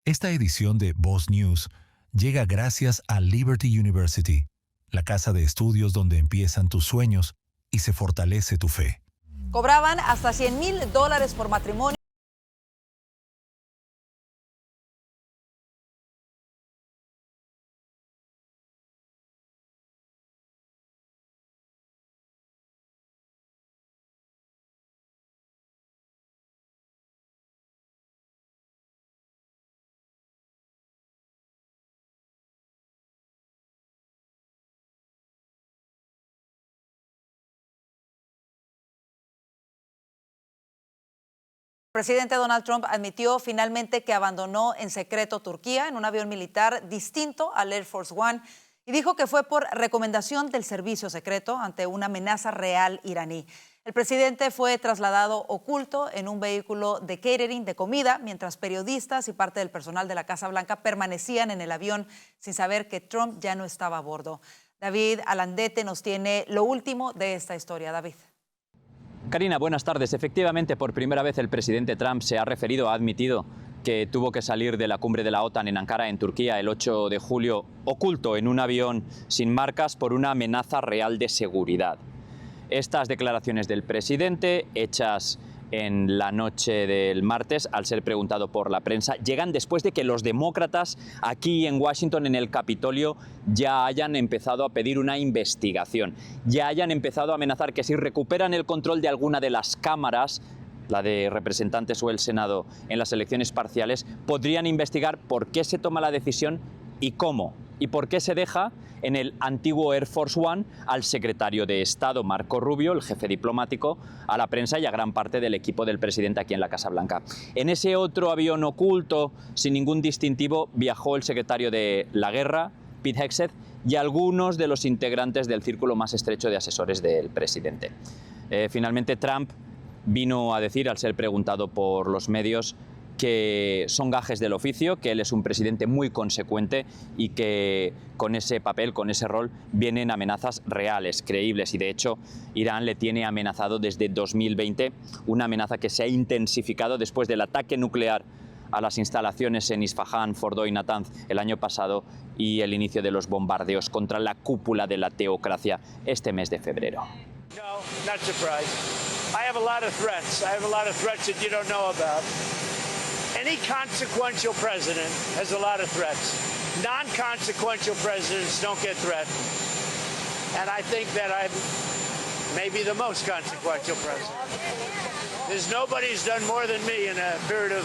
Esta edición de Voz News llega gracias a Liberty University, la casa de estudios donde empiezan tus sueños y se fortalece tu fe. Cobraban hasta $100,000 por matrimonio. El presidente Donald Trump admitió finalmente que abandonó en secreto Turquía en un avión militar distinto al Air Force One y dijo que fue por recomendación del servicio secreto ante una amenaza real iraní. El presidente fue trasladado oculto en un vehículo de catering de comida, mientras periodistas y parte del personal de la Casa Blanca permanecían en el avión sin saber que Trump ya no estaba a bordo. David Alandete nos tiene lo último de esta historia. David. Karina, buenas tardes. Efectivamente, por primera vez el presidente Trump se ha referido, ha admitido que tuvo que salir de la cumbre de la OTAN en Ankara, en Turquía, el 8 de julio, oculto en un avión sin marcas por una amenaza real de seguridad. Estas declaraciones del presidente, hechas en la noche del martes, al ser preguntado por la prensa, llegan después de que los demócratas aquí en Washington, en el Capitolio, ya hayan empezado a pedir una investigación, ya hayan empezado a amenazar que si recuperan el control de alguna de las cámaras, la de representantes o el Senado, en las elecciones parciales, podrían investigar por qué se toma la decisión y cómo, y por qué se deja en el antiguo Air Force One al secretario de Estado, Marco Rubio, el jefe diplomático, a la prensa y a gran parte del equipo del presidente aquí en la Casa Blanca. En ese otro avión oculto, sin ningún distintivo, viajó el secretario de la Guerra, Pete Hegseth, y algunos de los integrantes del círculo más estrecho de asesores del presidente. Finalmente, Trump vino a decir, al ser preguntado por los medios, que son gajes del oficio, que él es un presidente muy consecuente y que con ese papel, con ese rol, vienen amenazas reales, creíbles, y de hecho Irán le tiene amenazado desde 2020, una amenaza que se ha intensificado después del ataque nuclear a las instalaciones en Isfahán, Fordoy y Natanz el año pasado y el inicio de los bombardeos contra la cúpula de la teocracia este mes de febrero. No, not surprised. I have a lot of threats. I have a lot of threats that you don't know about. Any consequential president has a lot of threats. Non-consequential presidents don't get threatened. And I think that I'm maybe the most consequential president. There's nobody who's done more than me in a period of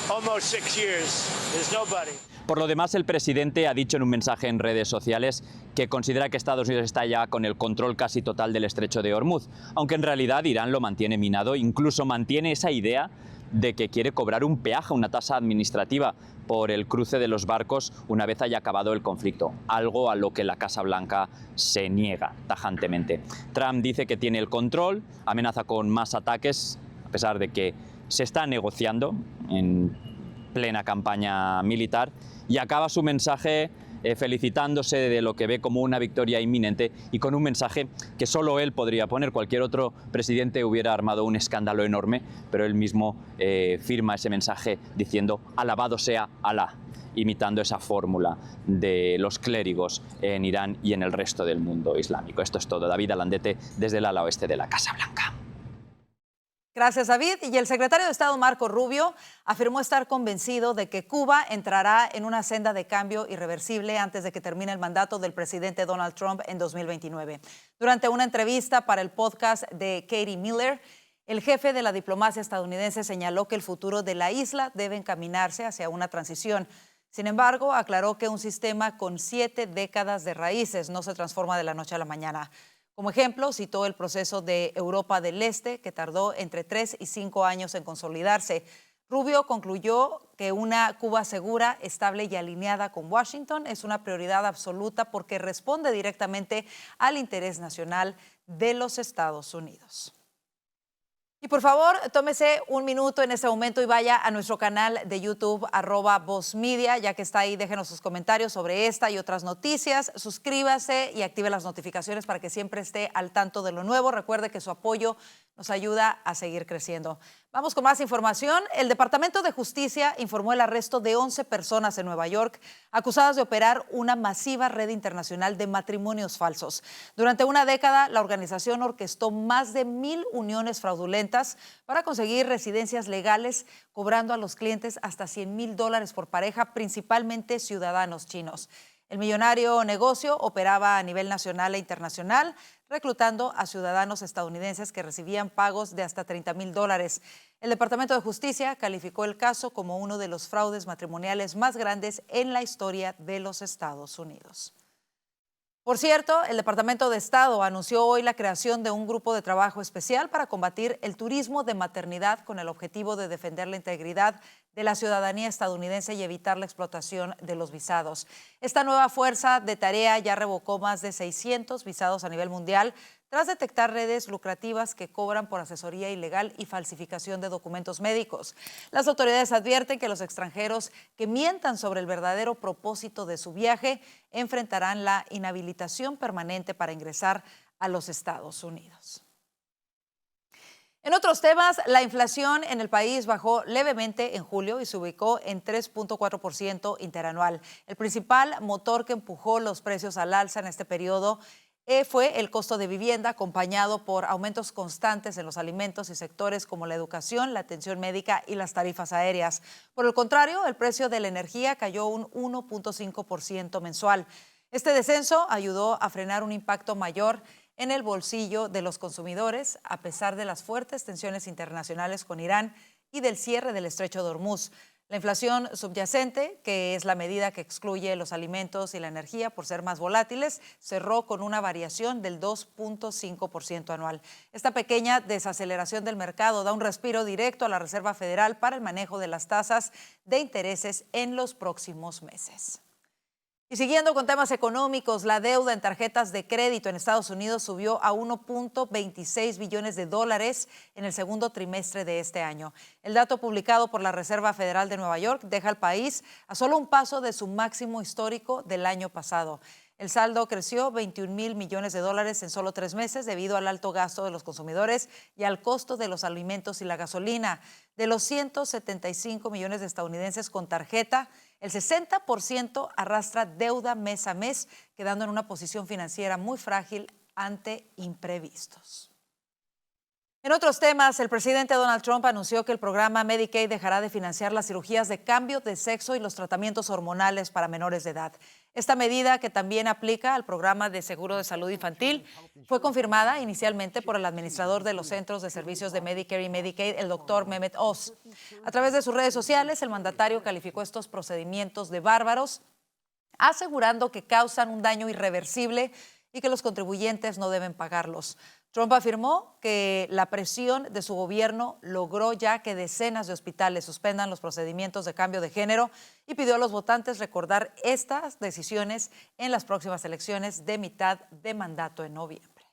almost 6 years. There's nobody. Por lo demás, el presidente ha dicho en un mensaje en redes sociales que considera que Estados Unidos está ya con el control casi total del estrecho de Hormuz, aunque en realidad Irán lo mantiene minado, incluso mantiene esa idea de que quiere cobrar un peaje, una tasa administrativa por el cruce de los barcos una vez haya acabado el conflicto, algo a lo que la Casa Blanca se niega tajantemente. Trump dice que tiene el control, amenaza con más ataques, a pesar de que se está negociando en plena campaña militar, y acaba su mensaje felicitándose de lo que ve como una victoria inminente y con un mensaje que solo él podría poner. Cualquier otro presidente hubiera armado un escándalo enorme, pero él mismo firma ese mensaje diciendo «Alabado sea Alá», imitando esa fórmula de los clérigos en Irán y en el resto del mundo islámico. Esto es todo. David Alandete, desde el ala oeste de la Casa Blanca. Gracias, David. Y el secretario de Estado, Marco Rubio, afirmó estar convencido de que Cuba entrará en una senda de cambio irreversible antes de que termine el mandato del presidente Donald Trump en 2029. Durante una entrevista para el podcast de Katie Miller, el jefe de la diplomacia estadounidense señaló que el futuro de la isla debe encaminarse hacia una transición. Sin embargo, aclaró que un sistema con 7 décadas de raíces no se transforma de la noche a la mañana. Como ejemplo, citó el proceso de Europa del Este, que tardó entre 3 y 5 años en consolidarse. Rubio concluyó que una Cuba segura, estable y alineada con Washington es una prioridad absoluta porque responde directamente al interés nacional de los Estados Unidos. Y por favor, tómese un minuto en este momento y vaya a nuestro canal de YouTube, @VozMedia, ya que está ahí, déjenos sus comentarios sobre esta y otras noticias. Suscríbase y active las notificaciones para que siempre esté al tanto de lo nuevo. Recuerde que su apoyo nos ayuda a seguir creciendo. Vamos con más información. El Departamento de Justicia informó el arresto de 11 personas en Nueva York acusadas de operar una masiva red internacional de matrimonios falsos. Durante una década, la organización orquestó más de 1,000 uniones fraudulentas para conseguir residencias legales, cobrando a los clientes hasta $100,000 por pareja, principalmente ciudadanos chinos. El millonario negocio operaba a nivel nacional e internacional, reclutando a ciudadanos estadounidenses que recibían pagos de hasta $30,000. El Departamento de Justicia calificó el caso como uno de los fraudes matrimoniales más grandes en la historia de los Estados Unidos. Por cierto, el Departamento de Estado anunció hoy la creación de un grupo de trabajo especial para combatir el turismo de maternidad con el objetivo de defender la integridad de la ciudadanía estadounidense y evitar la explotación de los visados. Esta nueva fuerza de tarea ya revocó más de 600 visados a nivel mundial tras detectar redes lucrativas que cobran por asesoría ilegal y falsificación de documentos médicos. Las autoridades advierten que los extranjeros que mientan sobre el verdadero propósito de su viaje enfrentarán la inhabilitación permanente para ingresar a los Estados Unidos. En otros temas, la inflación en el país bajó levemente en julio y se ubicó en 3.4% interanual. El principal motor que empujó los precios al alza en este periodo fue el costo de vivienda, acompañado por aumentos constantes en los alimentos y sectores como la educación, la atención médica y las tarifas aéreas. Por el contrario, el precio de la energía cayó un 1.5% mensual. Este descenso ayudó a frenar un impacto mayor en el bolsillo de los consumidores, a pesar de las fuertes tensiones internacionales con Irán y del cierre del estrecho de Hormuz. La inflación subyacente, que es la medida que excluye los alimentos y la energía por ser más volátiles, cerró con una variación del 2.5% anual. Esta pequeña desaceleración del mercado da un respiro directo a la Reserva Federal para el manejo de las tasas de intereses en los próximos meses. Y siguiendo con temas económicos, la deuda en tarjetas de crédito en Estados Unidos subió a $1.26 billones en el segundo trimestre de este año. El dato publicado por la Reserva Federal de Nueva York deja al país a solo un paso de su máximo histórico del año pasado. El saldo creció $21,000 millones en solo 3 meses debido al alto gasto de los consumidores y al costo de los alimentos y la gasolina. De los 175 millones de estadounidenses con tarjeta, el 60% arrastra deuda mes a mes, quedando en una posición financiera muy frágil ante imprevistos. En otros temas, el presidente Donald Trump anunció que el programa Medicaid dejará de financiar las cirugías de cambio de sexo y los tratamientos hormonales para menores de edad. Esta medida, que también aplica al programa de seguro de salud infantil, fue confirmada inicialmente por el administrador de los Centros de Servicios de Medicare y Medicaid, el doctor Mehmet Oz. A través de sus redes sociales, el mandatario calificó estos procedimientos de bárbaros, asegurando que causan un daño irreversible y que los contribuyentes no deben pagarlos. Trump afirmó que la presión de su gobierno logró ya que decenas de hospitales suspendan los procedimientos de cambio de género y pidió a los votantes recordar estas decisiones en las próximas elecciones de mitad de mandato en noviembre.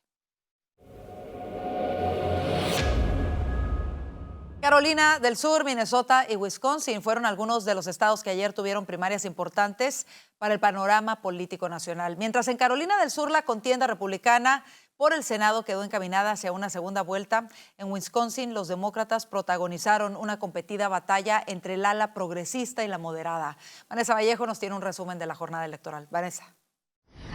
Carolina del Sur, Minnesota y Wisconsin fueron algunos de los estados que ayer tuvieron primarias importantes para el panorama político nacional. Mientras en Carolina del Sur la contienda republicana por el Senado quedó encaminada hacia una segunda vuelta, en Wisconsin los demócratas protagonizaron una competida batalla entre el ala progresista y la moderada. Vanessa Vallejo nos tiene un resumen de la jornada electoral. Vanessa.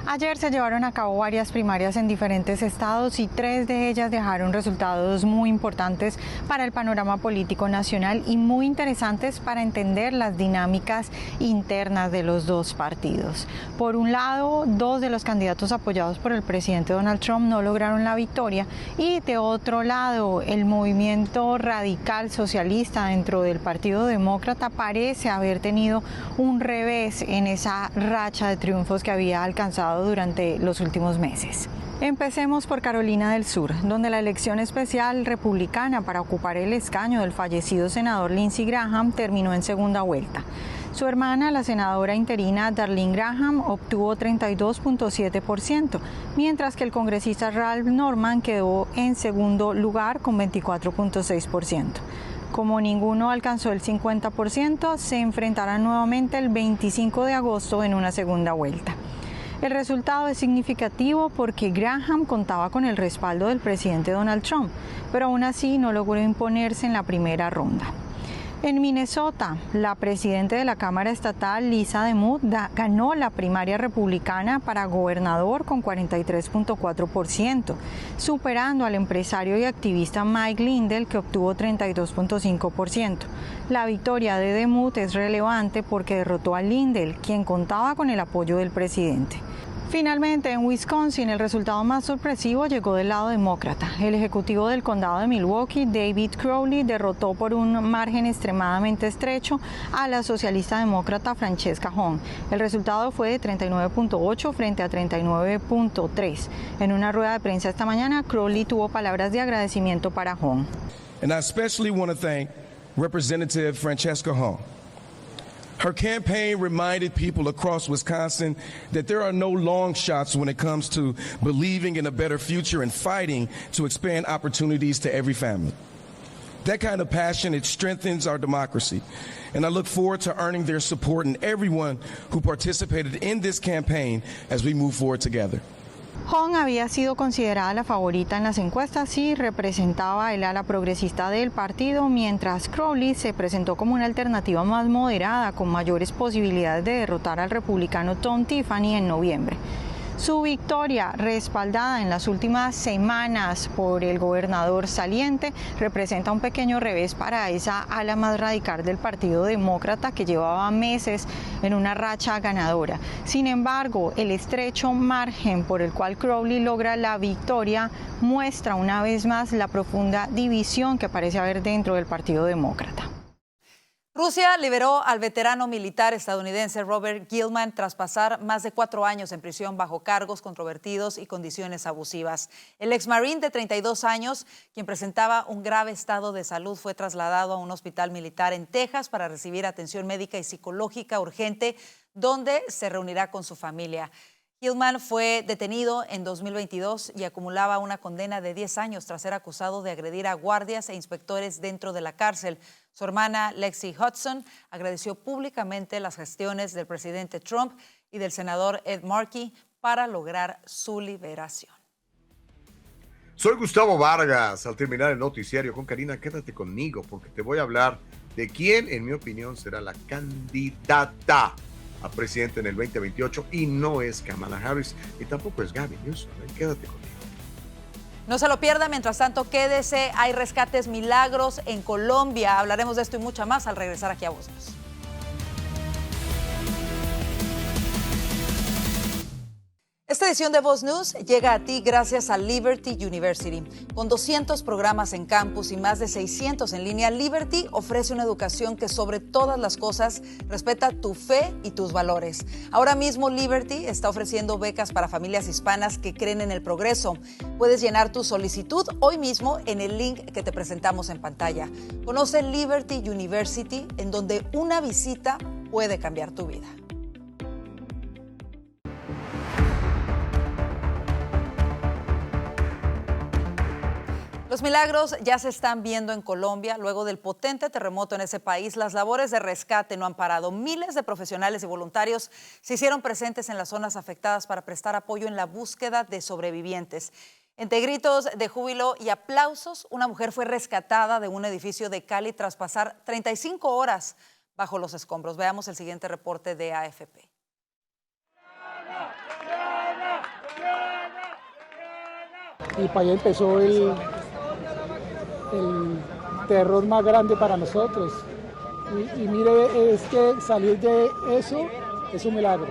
Ayer se llevaron a cabo varias primarias en diferentes estados y 3 de ellas dejaron resultados muy importantes para el panorama político nacional y muy interesantes para entender las dinámicas internas de los dos partidos. Por un lado, 2 de los candidatos apoyados por el presidente Donald Trump no lograron la victoria y de otro lado, el movimiento radical socialista dentro del Partido Demócrata parece haber tenido un revés en esa racha de triunfos que había alcanzado durante los últimos meses. Empecemos por Carolina del Sur, donde la elección especial republicana para ocupar el escaño del fallecido senador Lindsey Graham terminó en segunda vuelta. Su hermana, la senadora interina Darlene Graham, obtuvo 32.7%, mientras que el congresista Ralph Norman quedó en segundo lugar con 24.6%. Como ninguno alcanzó el 50%, se enfrentarán nuevamente el 25 de agosto en una segunda vuelta. El resultado es significativo porque Graham contaba con el respaldo del presidente Donald Trump, pero aún así no logró imponerse en la primera ronda. En Minnesota, la presidenta de la Cámara Estatal, Lisa DeMuth, ganó la primaria republicana para gobernador con 43.4%, superando al empresario y activista Mike Lindell, que obtuvo 32.5%. La victoria de DeMuth es relevante porque derrotó a Lindell, quien contaba con el apoyo del presidente. Finalmente, en Wisconsin, el resultado más sorpresivo llegó del lado demócrata. El ejecutivo del condado de Milwaukee, David Crowley, derrotó por un margen extremadamente estrecho a la socialista demócrata Francesca Hong. El resultado fue de 39.8 frente a 39.3. En una rueda de prensa esta mañana, Crowley tuvo palabras de agradecimiento para Hong. And I especially want to thank Representative Francesca Hong. Her campaign reminded people across Wisconsin that there are no long shots when it comes to believing in a better future and fighting to expand opportunities to every family. That kind of passion, it strengthens our democracy. And I look forward to earning their support and everyone who participated in this campaign as we move forward together. Hong había sido considerada la favorita en las encuestas y representaba el ala progresista del partido, mientras Crowley se presentó como una alternativa más moderada, con mayores posibilidades de derrotar al republicano Tom Tiffany en noviembre. Su victoria, respaldada en las últimas semanas por el gobernador saliente, representa un pequeño revés para esa ala más radical del Partido Demócrata que llevaba meses en una racha ganadora. Sin embargo, el estrecho margen por el cual Crowley logra la victoria muestra una vez más la profunda división que parece haber dentro del Partido Demócrata. Rusia liberó al veterano militar estadounidense Robert Gilman tras pasar más de 4 años en prisión bajo cargos controvertidos y condiciones abusivas. El exmarine de 32 años, quien presentaba un grave estado de salud, fue trasladado a un hospital militar en Texas para recibir atención médica y psicológica urgente, donde se reunirá con su familia. Gilman fue detenido en 2022 y acumulaba una condena de 10 años tras ser acusado de agredir a guardias e inspectores dentro de la cárcel. Su hermana Lexi Hudson agradeció públicamente las gestiones del presidente Trump y del senador Ed Markey para lograr su liberación. Soy Gustavo Vargas. Al terminar el noticiario con Karina, quédate conmigo porque te voy a hablar de quién, en mi opinión, será la candidata a presidente en el 2028 y no es Kamala Harris y tampoco es Gavin Newsom. Quédate conmigo. No se lo pierda, mientras tanto quédese, hay rescates milagros en Colombia. Hablaremos de esto y mucho más al regresar aquí a Voz News. Esta edición de Voz News llega a ti gracias a Liberty University. Con 200 programas en campus y más de 600 en línea, Liberty ofrece una educación que sobre todas las cosas respeta tu fe y tus valores. Ahora mismo Liberty está ofreciendo becas para familias hispanas que creen en el progreso. Puedes llenar tu solicitud hoy mismo en el link que te presentamos en pantalla. Conoce Liberty University, en donde una visita puede cambiar tu vida. Los milagros ya se están viendo en Colombia. Luego del potente terremoto en ese país, las labores de rescate no han parado. Miles de profesionales y voluntarios se hicieron presentes en las zonas afectadas para prestar apoyo en la búsqueda de sobrevivientes. Entre gritos de júbilo y aplausos, una mujer fue rescatada de un edificio de Cali tras pasar 35 horas bajo los escombros. Veamos el siguiente reporte de AFP. Y para allá empezó el terror más grande para nosotros. Y mire, es que salir de eso es un milagro.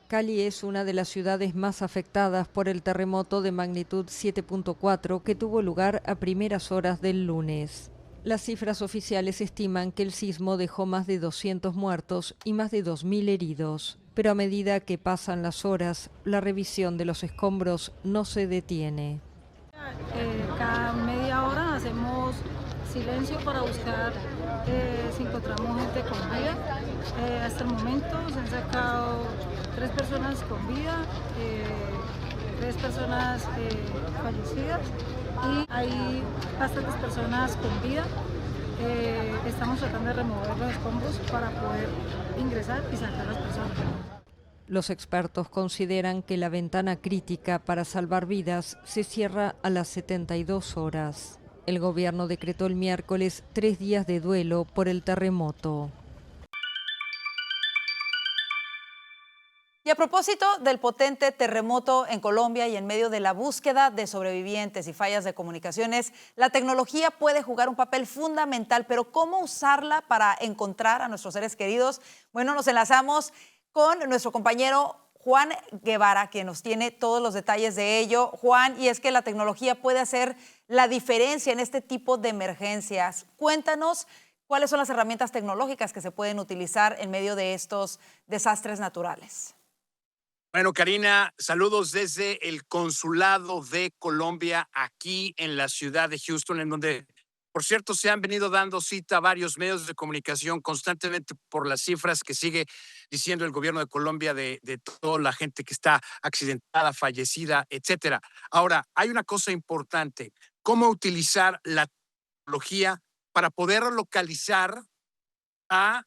Cali es una de las ciudades más afectadas por el terremoto de magnitud 7.4 que tuvo lugar a primeras horas del lunes. Las cifras oficiales estiman que el sismo dejó más de 200 muertos y más de 2.000 heridos. Pero a medida que pasan las horas, la revisión de los escombros no se detiene. Cada media hora hacemos silencio para buscar si encontramos gente con vida. Hasta el momento se han sacado 3 personas con vida, 3 personas fallecidas y hay bastantes personas con vida. Estamos tratando de remover los escombros para poder ingresar y sacar a las personas. Los expertos consideran que la ventana crítica para salvar vidas se cierra a las 72 horas. El gobierno decretó el miércoles 3 días de duelo por el terremoto. Y a propósito del potente terremoto en Colombia y en medio de la búsqueda de sobrevivientes y fallas de comunicaciones, la tecnología puede jugar un papel fundamental, pero ¿cómo usarla para encontrar a nuestros seres queridos? Bueno, nos enlazamos con nuestro compañero Juan Guevara, que nos tiene todos los detalles de ello. Juan, y es que la tecnología puede hacer la diferencia en este tipo de emergencias. Cuéntanos cuáles son las herramientas tecnológicas que se pueden utilizar en medio de estos desastres naturales. Bueno, Karina, saludos desde el Consulado de Colombia aquí en la ciudad de Houston, en donde, por cierto, se han venido dando cita a varios medios de comunicación constantemente por las cifras que sigue diciendo el gobierno de Colombia de toda la gente que está accidentada, fallecida, etcétera. Ahora, hay una cosa importante, cómo utilizar la tecnología para poder localizar a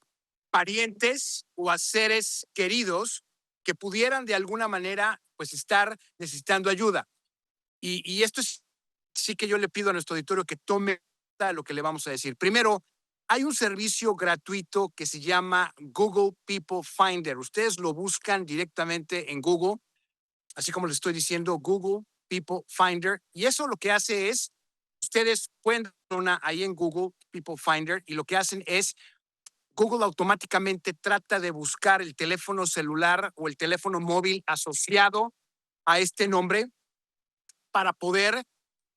parientes o a seres queridos que pudieran de alguna manera pues estar necesitando ayuda. Y esto es sí que yo le pido a nuestro auditorio que tome lo que le vamos a decir. Primero, hay un servicio gratuito que se llama Google People Finder. Ustedes lo buscan directamente en Google, así como les estoy diciendo, Google People Finder. Y eso lo que hace es, ustedes pueden poner ahí en Google People Finder y lo que hacen es Google automáticamente trata de buscar el teléfono celular o el teléfono móvil asociado a este nombre para poder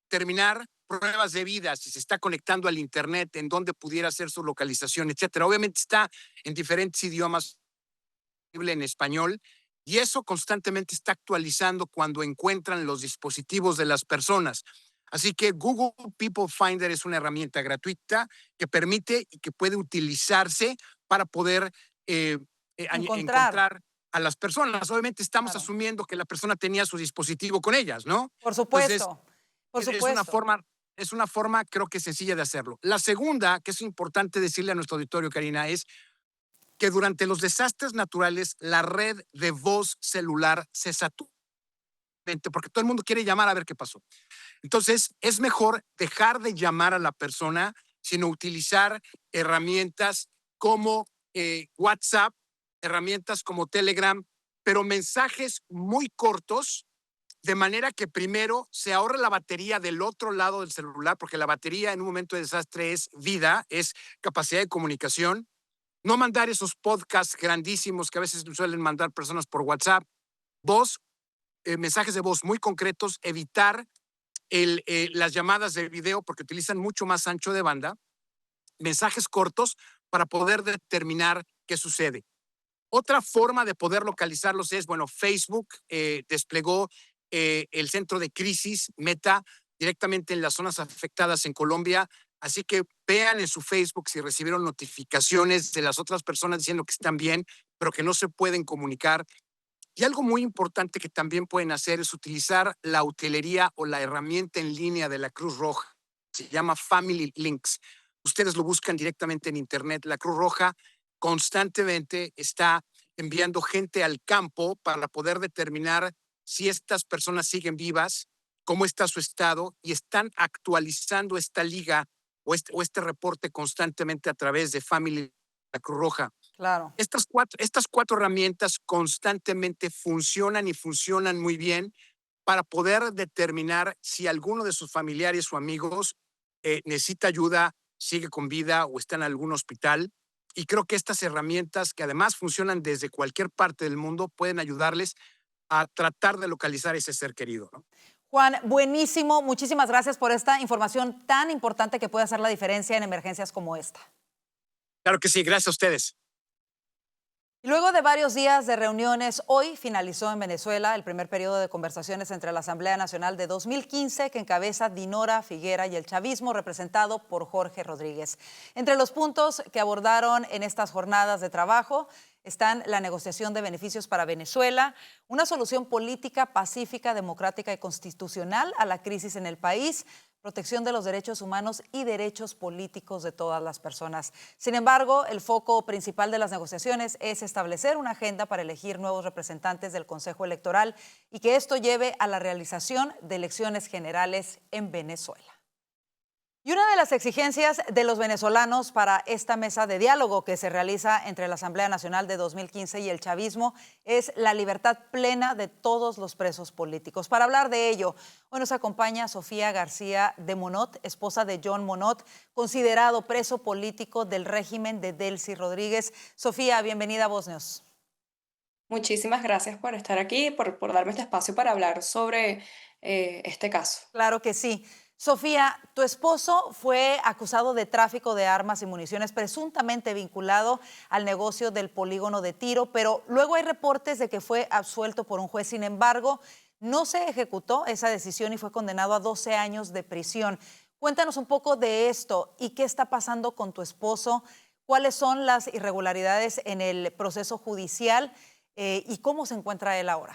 terminar pruebas de vida, si se está conectando al internet, en dónde pudiera ser su localización, etcétera. Obviamente está en diferentes idiomas, en español, y eso constantemente está actualizando cuando encuentran los dispositivos de las personas. Así que Google People Finder es una herramienta gratuita que permite y que puede utilizarse para poder encontrar a las personas. Obviamente estamos asumiendo que la persona tenía su dispositivo con ellas, ¿no? Por supuesto. Entonces, por supuesto. Es una forma, creo que sencilla de hacerlo. La segunda, que es importante decirle a nuestro auditorio, Karina, es que durante los desastres naturales la red de voz celular se satura porque todo el mundo quiere llamar a ver qué pasó. Entonces, es mejor dejar de llamar a la persona, sino utilizar herramientas como WhatsApp, herramientas como Telegram, pero mensajes muy cortos, de manera que primero se ahorre la batería del otro lado del celular, porque la batería en un momento de desastre es vida, es capacidad de comunicación. No mandar esos podcasts grandísimos que a veces suelen mandar personas por WhatsApp. Mensajes de voz muy concretos, evitar las llamadas de video porque utilizan mucho más ancho de banda, mensajes cortos para poder determinar qué sucede. Otra forma de poder localizarlos es, bueno, Facebook desplegó el centro de crisis Meta directamente en las zonas afectadas en Colombia, así que vean en su Facebook si recibieron notificaciones de las otras personas diciendo que están bien, pero que no se pueden comunicar. Y algo muy importante que también pueden hacer es utilizar la utilería o la herramienta en línea de la Cruz Roja. Se llama Family Links. Ustedes lo buscan directamente en internet. La Cruz Roja constantemente está enviando gente al campo para poder determinar si estas personas siguen vivas, cómo está su estado, y están actualizando esta liga o este reporte constantemente a través de Family, la Cruz Roja. Claro. Estas cuatro herramientas constantemente funcionan y funcionan muy bien para poder determinar si alguno de sus familiares o amigos necesita ayuda, sigue con vida o está en algún hospital. Y creo que estas herramientas, que además funcionan desde cualquier parte del mundo, pueden ayudarles a tratar de localizar ese ser querido, ¿no? Juan, buenísimo. Muchísimas gracias por esta información tan importante que puede hacer la diferencia en emergencias como esta. Claro que sí. Gracias a ustedes. Y luego de varios días de reuniones, hoy finalizó en Venezuela el primer periodo de conversaciones entre la Asamblea Nacional de 2015 que encabeza Dinora Figuera y el chavismo representado por Jorge Rodríguez. Entre los puntos que abordaron en estas jornadas de trabajo están la negociación de beneficios para Venezuela, una solución política, pacífica, democrática y constitucional a la crisis en el país, protección de los derechos humanos y derechos políticos de todas las personas. Sin embargo, el foco principal de las negociaciones es establecer una agenda para elegir nuevos representantes del Consejo Electoral y que esto lleve a la realización de elecciones generales en Venezuela. Y una de las exigencias de los venezolanos para esta mesa de diálogo que se realiza entre la Asamblea Nacional de 2015 y el chavismo es la libertad plena de todos los presos políticos. Para hablar de ello, hoy nos acompaña Sofía García de Monot, esposa de John Monot, considerado preso político del régimen de Delcy Rodríguez. Sofía, bienvenida a Voz News. Muchísimas gracias por estar aquí, por darme este espacio para hablar sobre este caso. Claro que sí. Sofía, tu esposo fue acusado de tráfico de armas y municiones, presuntamente vinculado al negocio del polígono de tiro, pero luego hay reportes de que fue absuelto por un juez. Sin embargo, no se ejecutó esa decisión y fue condenado a 12 años de prisión. Cuéntanos un poco de esto y qué está pasando con tu esposo, cuáles son las irregularidades en el proceso judicial y cómo se encuentra él ahora.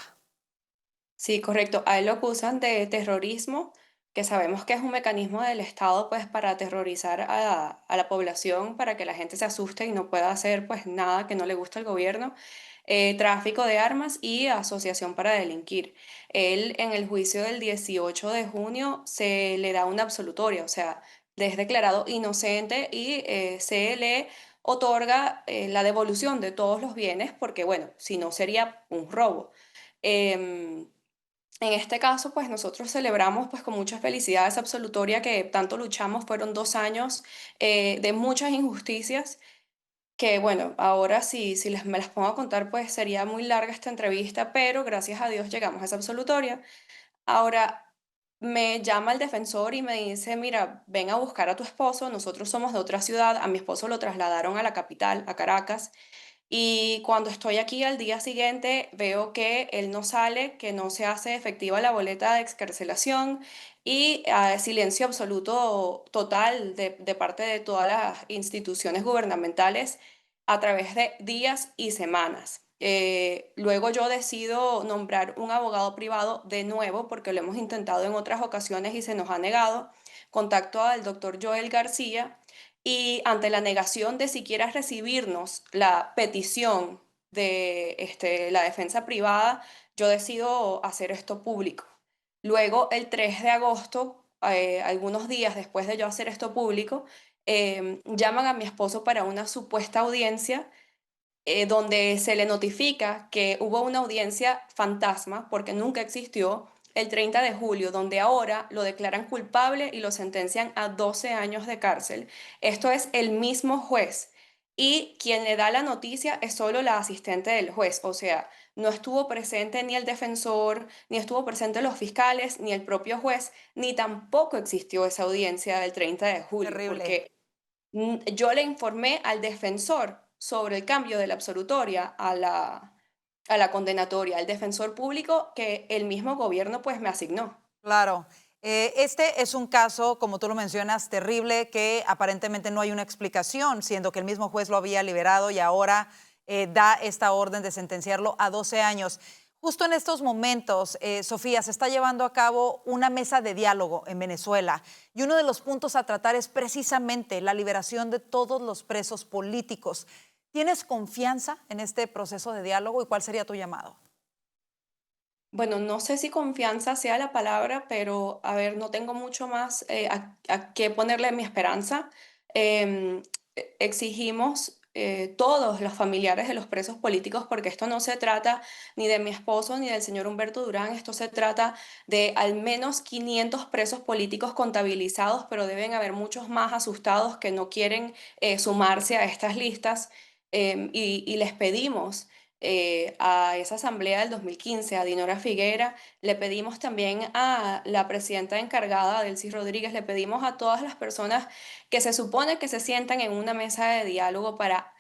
Sí, correcto. A él lo acusan de terrorismo, que sabemos que es un mecanismo del Estado pues para aterrorizar a la población, para que la gente se asuste y no pueda hacer pues nada que no le guste al gobierno, tráfico de armas y asociación para delinquir. Él en el juicio del 18 de junio se le da una absolutoria, o sea, es declarado inocente y se le otorga la devolución de todos los bienes, porque bueno, si no sería un robo. Em, en este caso, pues nosotros celebramos pues con mucha felicidad esa absolutoria que tanto luchamos. Fueron 2 años de muchas injusticias que, bueno, ahora si me las pongo a contar, pues sería muy larga esta entrevista, pero gracias a Dios llegamos a esa absolutoria. Ahora me llama el defensor y me dice, mira, ven a buscar a tu esposo, nosotros somos de otra ciudad, a mi esposo lo trasladaron a la capital, a Caracas, y cuando estoy aquí al día siguiente veo que él no sale, que no se hace efectiva la boleta de excarcelación y silencio absoluto total de parte de todas las instituciones gubernamentales a través de días y semanas. Luego yo decido nombrar un abogado privado de nuevo porque lo hemos intentado en otras ocasiones y se nos ha negado. Contacto al doctor Joel García y ante la negación de siquiera recibirnos la petición de la defensa privada, yo decido hacer esto público. Luego, el 3 de agosto, algunos días después de yo hacer esto público, llaman a mi esposo para una supuesta audiencia donde se le notifica que hubo una audiencia fantasma, porque nunca existió, el 30 de julio, donde ahora lo declaran culpable y lo sentencian a 12 años de cárcel. Esto es el mismo juez y quien le da la noticia es solo la asistente del juez, o sea, no estuvo presente ni el defensor, ni estuvo presente los fiscales, ni el propio juez, ni tampoco existió esa audiencia del 30 de julio. Terrible. Porque yo le informé al defensor sobre el cambio de la absolutoria a la condenatoria, al defensor público que el mismo gobierno pues me asignó. Claro. Este es un caso, como tú lo mencionas, terrible, que aparentemente no hay una explicación, siendo que el mismo juez lo había liberado y ahora da esta orden de sentenciarlo a 12 años. Justo en estos momentos, Sofía, se está llevando a cabo una mesa de diálogo en Venezuela y uno de los puntos a tratar es precisamente la liberación de todos los presos políticos. ¿Tienes confianza en este proceso de diálogo y cuál sería tu llamado? Bueno, no sé si confianza sea la palabra, pero a ver, no tengo mucho más a qué ponerle mi esperanza. Exigimos todos los familiares de los presos políticos, porque esto no se trata ni de mi esposo ni del señor Humberto Durán, esto se trata de al menos 500 presos políticos contabilizados, pero deben haber muchos más asustados que no quieren sumarse a estas listas y les pedimos a esa asamblea del 2015, a Dinora Figuera, le pedimos también a la presidenta encargada, Delcy Rodríguez, le pedimos a todas las personas que se supone que se sientan en una mesa de diálogo para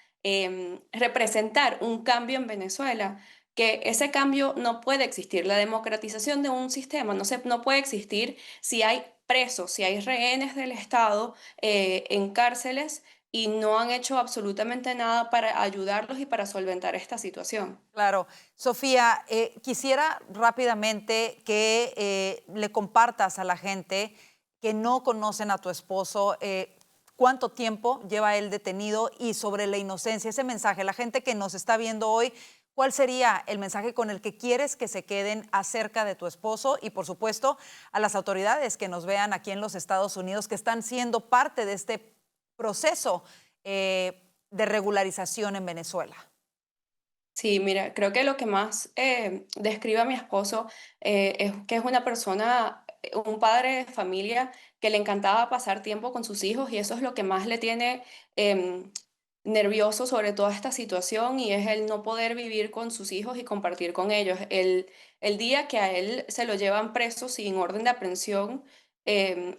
representar un cambio en Venezuela, que ese cambio no puede existir. La democratización de un sistema no puede existir si hay presos, si hay rehenes del Estado en cárceles y no han hecho absolutamente nada para ayudarlos y para solventar esta situación. Claro. Sofía, quisiera rápidamente que le compartas a la gente que no conocen a tu esposo, cuánto tiempo lleva él detenido y sobre la inocencia, ese mensaje, la gente que nos está viendo hoy, ¿cuál sería el mensaje con el que quieres que se queden acerca de tu esposo? Y por supuesto a las autoridades que nos vean aquí en los Estados Unidos, que están siendo parte de este proceso de regularización en Venezuela. Sí, mira, creo que lo que más describe a mi esposo es que es una persona, un padre de familia que le encantaba pasar tiempo con sus hijos y eso es lo que más le tiene nervioso sobre toda esta situación y es el no poder vivir con sus hijos y compartir con ellos. El día que a él se lo llevan preso sin orden de aprehensión,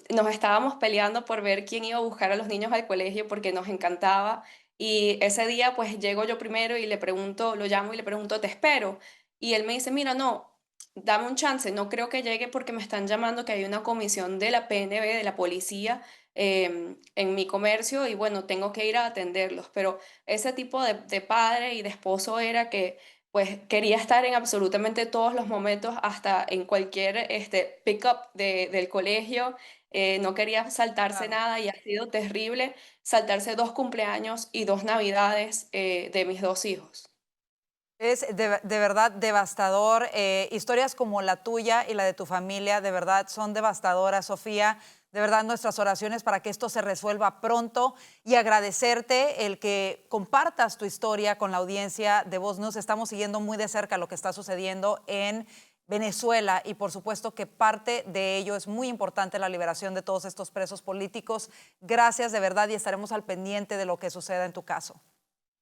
nos estábamos peleando por ver quién iba a buscar a los niños al colegio porque nos encantaba. Y ese día pues llego yo primero y le pregunto, lo llamo y le pregunto, ¿te espero? Y él me dice, mira, no, dame un chance, no creo que llegue porque me están llamando que hay una comisión de la PNB, de la policía, en mi comercio y bueno, tengo que ir a atenderlos. Pero ese tipo de padre y de esposo era que pues quería estar en absolutamente todos los momentos, hasta en cualquier pick-up del colegio. No quería saltarse nada y ha sido terrible saltarse 2 cumpleaños y 2 navidades de mis 2 hijos. Es de verdad devastador. Historias como la tuya y la de tu familia de verdad son devastadoras, Sofía. De verdad, nuestras oraciones para que esto se resuelva pronto y agradecerte el que compartas tu historia con la audiencia de Voz News. Estamos siguiendo muy de cerca lo que está sucediendo en Venezuela y por supuesto que parte de ello es muy importante la liberación de todos estos presos políticos. Gracias de verdad y estaremos al pendiente de lo que suceda en tu caso.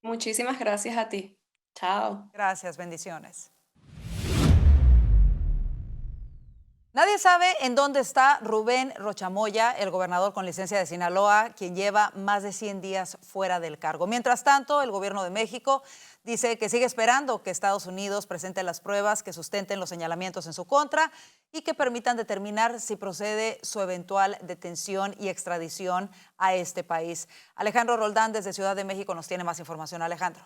Muchísimas gracias a ti. Chao. Gracias, bendiciones. Nadie sabe en dónde está Rubén Rochamoya, el gobernador con licencia de Sinaloa, quien lleva más de 100 días fuera del cargo. Mientras tanto, el gobierno de México dice que sigue esperando que Estados Unidos presente las pruebas que sustenten los señalamientos en su contra y que permitan determinar si procede su eventual detención y extradición a este país. Alejandro Roldán desde Ciudad de México nos tiene más información. Alejandro.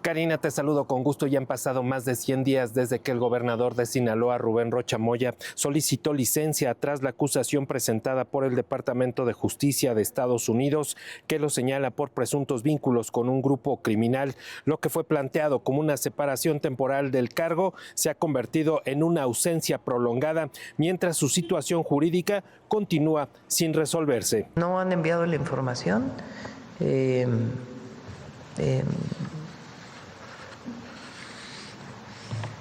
Karina, te saludo con gusto. Ya han pasado más de 100 días desde que el gobernador de Sinaloa, Rubén Rochamoya, solicitó licencia tras la acusación presentada por el Departamento de Justicia de Estados Unidos, que lo señala por presuntos vínculos con un grupo criminal. Lo que fue planteado como una separación temporal del cargo se ha convertido en una ausencia prolongada, mientras su situación jurídica continúa sin resolverse. No han enviado la información.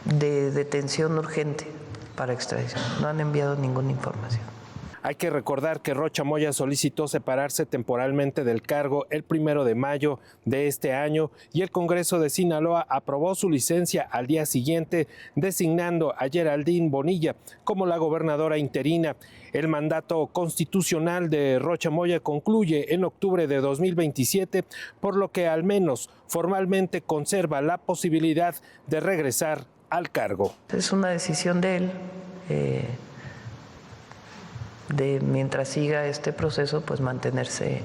De detención urgente para extradición. No han enviado ninguna información. Hay que recordar que Rochamoya solicitó separarse temporalmente del cargo el 1 de mayo de este año y el Congreso de Sinaloa aprobó su licencia al día siguiente, designando a Geraldine Bonilla como la gobernadora interina. El mandato constitucional de Rochamoya concluye en octubre de 2027, por lo que al menos formalmente conserva la posibilidad de regresar al cargo. Es una decisión de él, de mientras siga este proceso, pues mantenerse.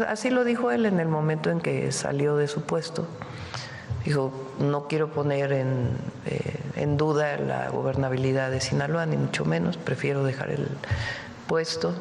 Así lo dijo él en el momento en que salió de su puesto. Dijo, no quiero poner en duda la gobernabilidad de Sinaloa, ni mucho menos. Prefiero dejar el puesto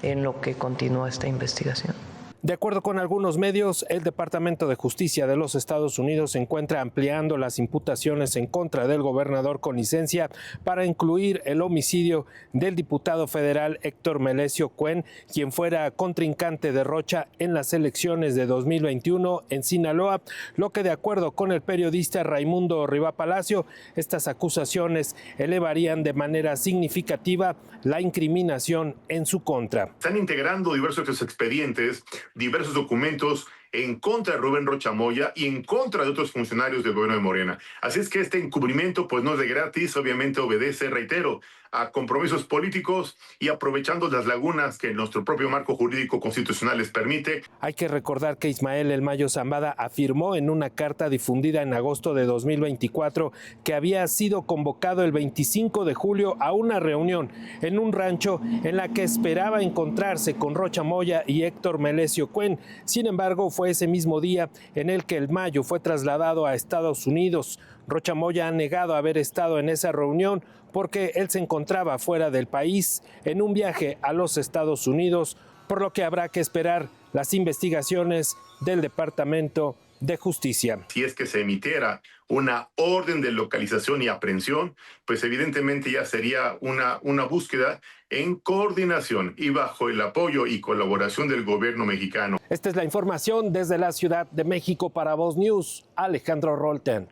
en lo que continúa esta investigación. De acuerdo con algunos medios, el Departamento de Justicia de los Estados Unidos se encuentra ampliando las imputaciones en contra del gobernador con licencia para incluir el homicidio del diputado federal Héctor Melesio Cuen, quien fuera contrincante de Rocha en las elecciones de 2021 en Sinaloa, lo que de acuerdo con el periodista Raimundo Rivá Palacio, estas acusaciones elevarían de manera significativa la incriminación en su contra. Están integrando diversos expedientes, diversos documentos en contra de Rubén Rochamoya y en contra de otros funcionarios del gobierno de Morena. Así es que este encubrimiento pues no es de gratis, obviamente obedece, reitero, a compromisos políticos y aprovechando las lagunas que nuestro propio marco jurídico constitucional les permite. Hay que recordar que Ismael El Mayo Zambada afirmó en una carta difundida en agosto de 2024 que había sido convocado el 25 de julio a una reunión en un rancho en la que esperaba encontrarse con Rochamoya y Héctor Melesio Cuen. Sin embargo, fue fue ese mismo día en el que el Mayo fue trasladado a Estados Unidos. Rocha Moya ha negado haber estado en esa reunión porque él se encontraba fuera del país en un viaje a los Estados Unidos, por lo que habrá que esperar las investigaciones del Departamento de Justicia. Si es que se emitiera una orden de localización y aprehensión, pues evidentemente ya sería una búsqueda en coordinación y bajo el apoyo y colaboración del gobierno mexicano. Esta es la información desde la Ciudad de México para Voz News. Alejandro Rolten.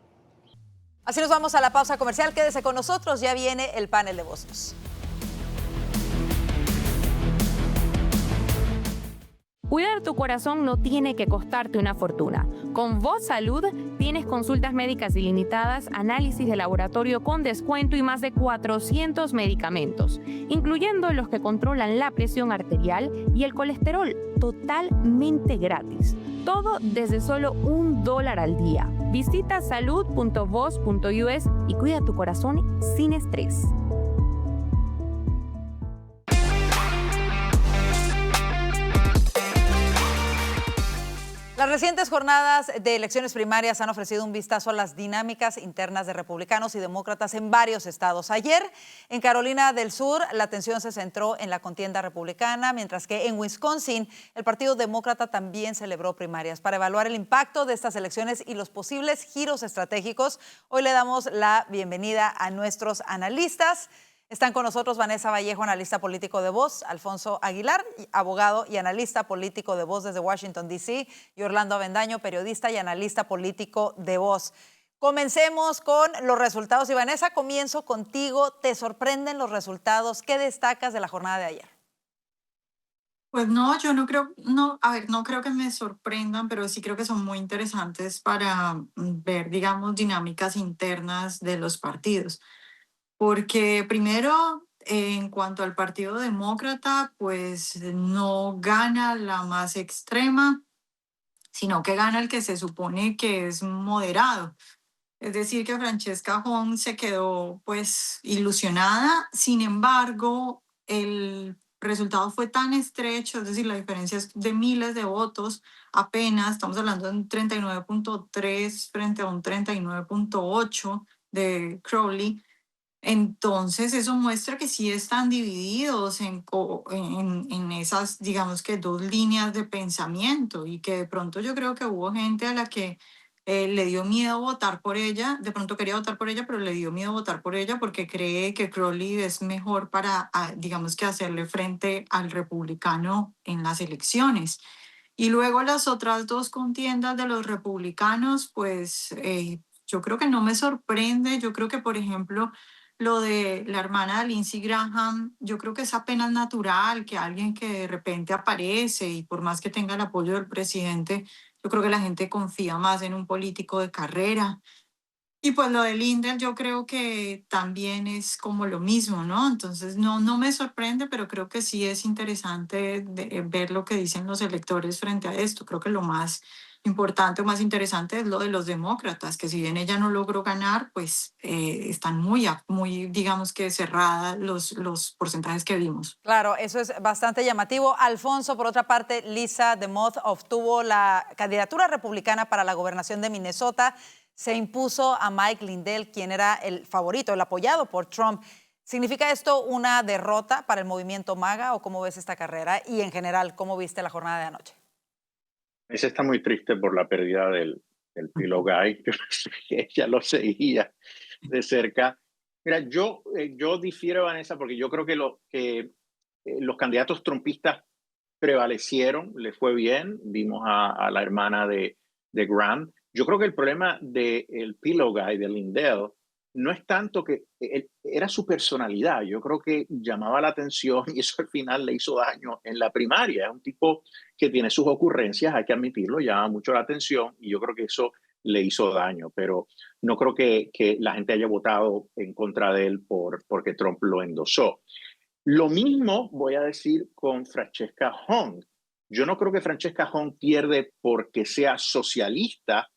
Así nos vamos a la pausa comercial. Quédese con nosotros, ya viene el panel de Voz News. Cuidar tu corazón no tiene que costarte una fortuna. Con Voz Salud tienes consultas médicas ilimitadas, análisis de laboratorio con descuento y más de 400 medicamentos, incluyendo los que controlan la presión arterial y el colesterol, totalmente gratis. Todo desde solo $1 al día. Visita salud.voz.us y cuida tu corazón sin estrés. Las recientes jornadas de elecciones primarias han ofrecido un vistazo a las dinámicas internas de republicanos y demócratas en varios estados. Ayer, en Carolina del Sur, la atención se centró en la contienda republicana, mientras que en Wisconsin, el Partido Demócrata también celebró primarias. Para evaluar el impacto de estas elecciones y los posibles giros estratégicos, hoy le damos la bienvenida a nuestros analistas. Están con nosotros Vanessa Vallejo, analista político de Voz, Alfonso Aguilar, abogado y analista político de Voz desde Washington, D.C., y Orlando Avendaño, periodista y analista político de Voz. Comencemos con los resultados. Y Vanessa, comienzo contigo. ¿Te sorprenden los resultados? ¿Qué destacas de la jornada de ayer? Pues no, yo no creo, no creo que me sorprendan, pero sí creo que son muy interesantes para ver, digamos, dinámicas internas de los partidos. Porque primero, en cuanto al Partido Demócrata, pues no gana la más extrema, sino que gana el que se supone que es moderado. Es decir, que Francesca Hong se quedó pues ilusionada. Sin embargo, el resultado fue tan estrecho, es decir, la diferencia es de miles de votos, apenas, estamos hablando de un 39.3 frente a un 39.8 de Crowley. Entonces, eso muestra que sí están divididos en esas, digamos que dos líneas de pensamiento, y que de pronto yo creo que hubo gente a la que le dio miedo votar por ella, de pronto quería votar por ella, pero le dio miedo votar por ella porque cree que Crowley es mejor para, digamos que hacerle frente al republicano en las elecciones. Y luego las otras dos contiendas de los republicanos, pues yo creo que no me sorprende. Yo creo que, por ejemplo, lo de la hermana de Lindsey Graham, yo creo que es apenas natural que alguien que de repente aparece, y por más que tenga el apoyo del presidente, yo creo que la gente confía más en un político de carrera. Y pues lo de Lindell yo creo que también es como lo mismo, ¿no? Entonces no me sorprende, pero creo que sí es interesante ver lo que dicen los electores frente a esto. Creo que lo más importante o más interesante es lo de los demócratas, que si bien ella no logró ganar, pues están muy, digamos que cerradas los porcentajes que vimos. Claro, eso es bastante llamativo. Alfonso, por otra parte, Lisa DeMoss obtuvo la candidatura republicana para la gobernación de Minnesota. Se impuso a Mike Lindell, quien era el favorito, el apoyado por Trump. ¿Significa esto una derrota para el movimiento MAGA o cómo ves esta carrera? Y en general, ¿cómo viste la jornada de anoche? Ese está muy triste por la pérdida del Pillow Guy, que ella lo seguía de cerca. Mira, yo difiero, Vanessa, porque yo creo que los candidatos trumpistas prevalecieron, le fue bien. Vimos a la hermana de Graham. Yo creo que el problema del Pillow Guy, de Lindell, no es tanto que era su personalidad. Yo creo que llamaba la atención y eso al final le hizo daño en la primaria. Es un tipo que tiene sus ocurrencias, hay que admitirlo, llama mucho la atención y yo creo que eso le hizo daño, pero no creo que la gente haya votado en contra de él porque Trump lo endosó. Lo mismo voy a decir con Francesca Hong. Yo no creo que Francesca Hong pierde porque sea socialista.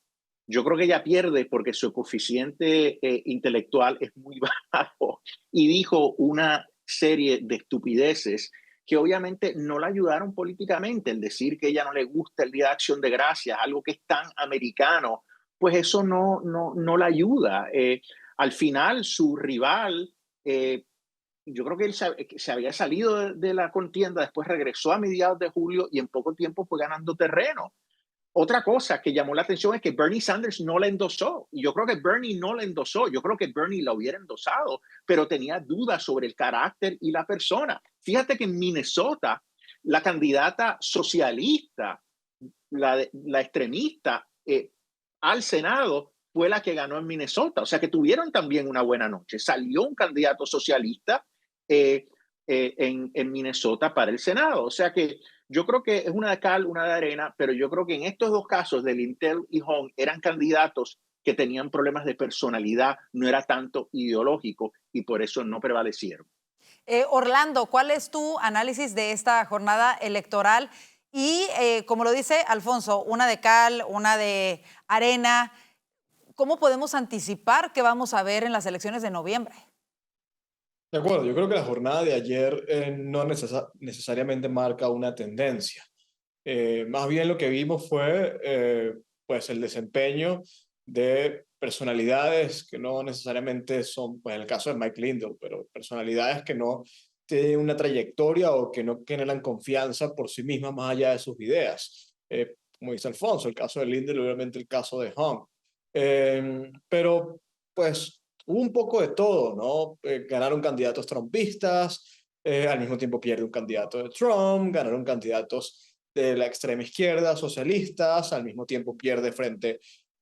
Yo creo que ella pierde porque su coeficiente intelectual es muy bajo y dijo una serie de estupideces que obviamente no la ayudaron políticamente. El decir que ella no le gusta el Día de Acción de Gracias, algo que es tan americano, pues eso no la ayuda. Al final, su rival, yo creo que él se había salido de la contienda, después regresó a mediados de julio y en poco tiempo fue ganando terreno. Otra cosa que llamó la atención es que Bernie Sanders no la endosó. Y yo creo que Bernie no la endosó. Yo creo que Bernie la hubiera endosado, pero tenía dudas sobre el carácter y la persona. Fíjate que en Minnesota, la candidata socialista, la extremista al Senado, fue la que ganó en Minnesota. O sea que tuvieron también una buena noche. Salió un candidato socialista en Minnesota para el Senado. O sea que yo creo que es una de cal, una de arena, pero yo creo que en estos dos casos de Lintel y Hong eran candidatos que tenían problemas de personalidad, no era tanto ideológico y por eso no prevalecieron. Orlando, ¿cuál es tu análisis de esta jornada electoral? Y como lo dice Alfonso, una de cal, una de arena. ¿Cómo podemos anticipar qué vamos a ver en las elecciones de noviembre? De acuerdo, yo creo que la jornada de ayer no necesariamente marca una tendencia. Más bien lo que vimos fue pues el desempeño de personalidades que no necesariamente son, pues en el caso de Mike Lindell, pero personalidades que no tienen una trayectoria o que no generan confianza por sí mismas más allá de sus ideas. Como dice Alfonso, el caso de Lindell, obviamente el caso de Hong. Pero pues hubo un poco de todo, ¿no? Ganaron candidatos trumpistas, al mismo tiempo pierde un candidato de Trump, ganaron candidatos de la extrema izquierda, socialistas, al mismo tiempo pierde frente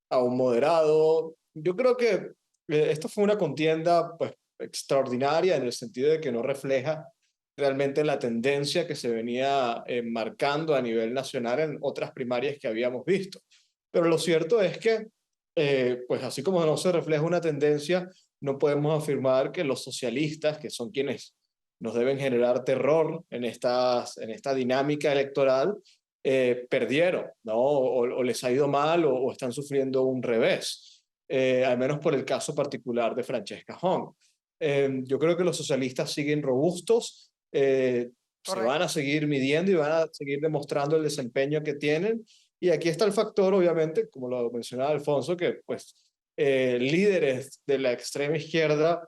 a un moderado. Yo creo que esto fue una contienda pues, extraordinaria en el sentido de que no refleja realmente la tendencia que se venía marcando a nivel nacional en otras primarias que habíamos visto. Pero lo cierto es que pues así como no se refleja una tendencia, no podemos afirmar que los socialistas, que son quienes nos deben generar terror en esta dinámica electoral, perdieron, ¿no? O les ha ido mal o están sufriendo un revés, al menos por el caso particular de Francesca Hong. Yo creo que los socialistas siguen robustos, se van a seguir midiendo y van a seguir demostrando el desempeño que tienen. Y aquí está el factor, obviamente, como lo mencionaba Alfonso, que pues líderes de la extrema izquierda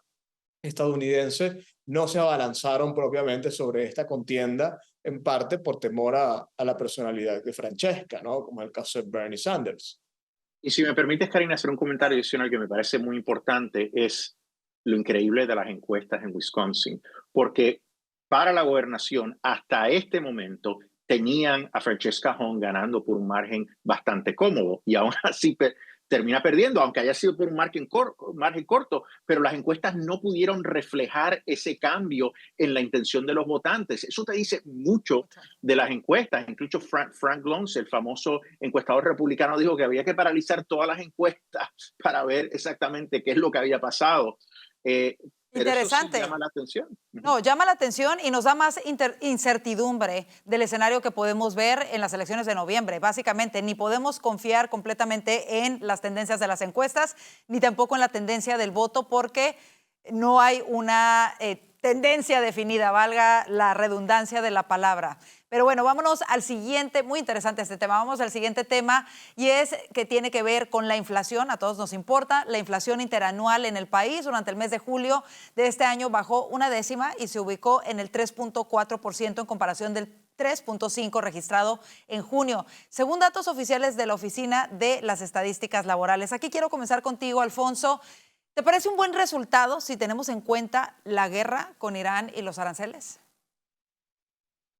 estadounidense no se abalanzaron propiamente sobre esta contienda, en parte por temor a la personalidad de Francesca, ¿no? Como el caso de Bernie Sanders. Y si me permites, Karina, hacer un comentario adicional que me parece muy importante, es lo increíble de las encuestas en Wisconsin, porque para la gobernación, hasta este momento, tenían a Francesca Hong ganando por un margen bastante cómodo y aún así termina perdiendo, aunque haya sido por un margen corto, pero las encuestas no pudieron reflejar ese cambio en la intención de los votantes. Eso te dice mucho de las encuestas. Incluso Frank Luntz, el famoso encuestador republicano, dijo que había que paralizar todas las encuestas para ver exactamente qué es lo que había pasado. Pero interesante. Eso sí llama la atención. No, llama la atención y nos da más incertidumbre del escenario que podemos ver en las elecciones de noviembre. Básicamente, ni podemos confiar completamente en las tendencias de las encuestas, ni tampoco en la tendencia del voto, porque no hay una tendencia definida, valga la redundancia de la palabra. Pero bueno, vámonos al siguiente, muy interesante este tema, vamos al siguiente tema y es que tiene que ver con la inflación, a todos nos importa, la inflación interanual en el país durante el mes de julio de este año bajó 1 décima y se ubicó en el 3.4% en comparación del 3.5% registrado en junio, según datos oficiales de la Oficina de las Estadísticas Laborales. Aquí quiero comenzar contigo, Alfonso. ¿Te parece un buen resultado si tenemos en cuenta la guerra con Irán y los aranceles?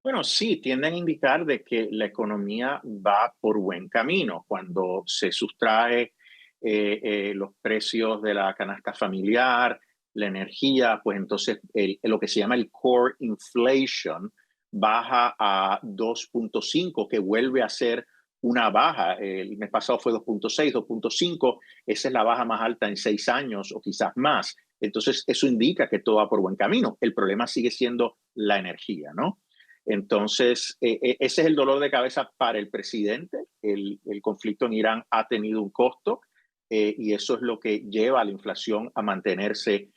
Bueno, sí, tienden a indicar de que la economía va por buen camino. Cuando se sustrae los precios de la canasta familiar, la energía, pues entonces lo que se llama el core inflation baja a 2.5, que vuelve a ser una baja. El mes pasado fue 2.6, 2.5. Esa es la baja más alta en 6 años o quizás más. Entonces, eso indica que todo va por buen camino. El problema sigue siendo la energía, ¿no? Entonces, ese es el dolor de cabeza para el presidente. El conflicto en Irán ha tenido un costo y eso es lo que lleva a la inflación a mantenerse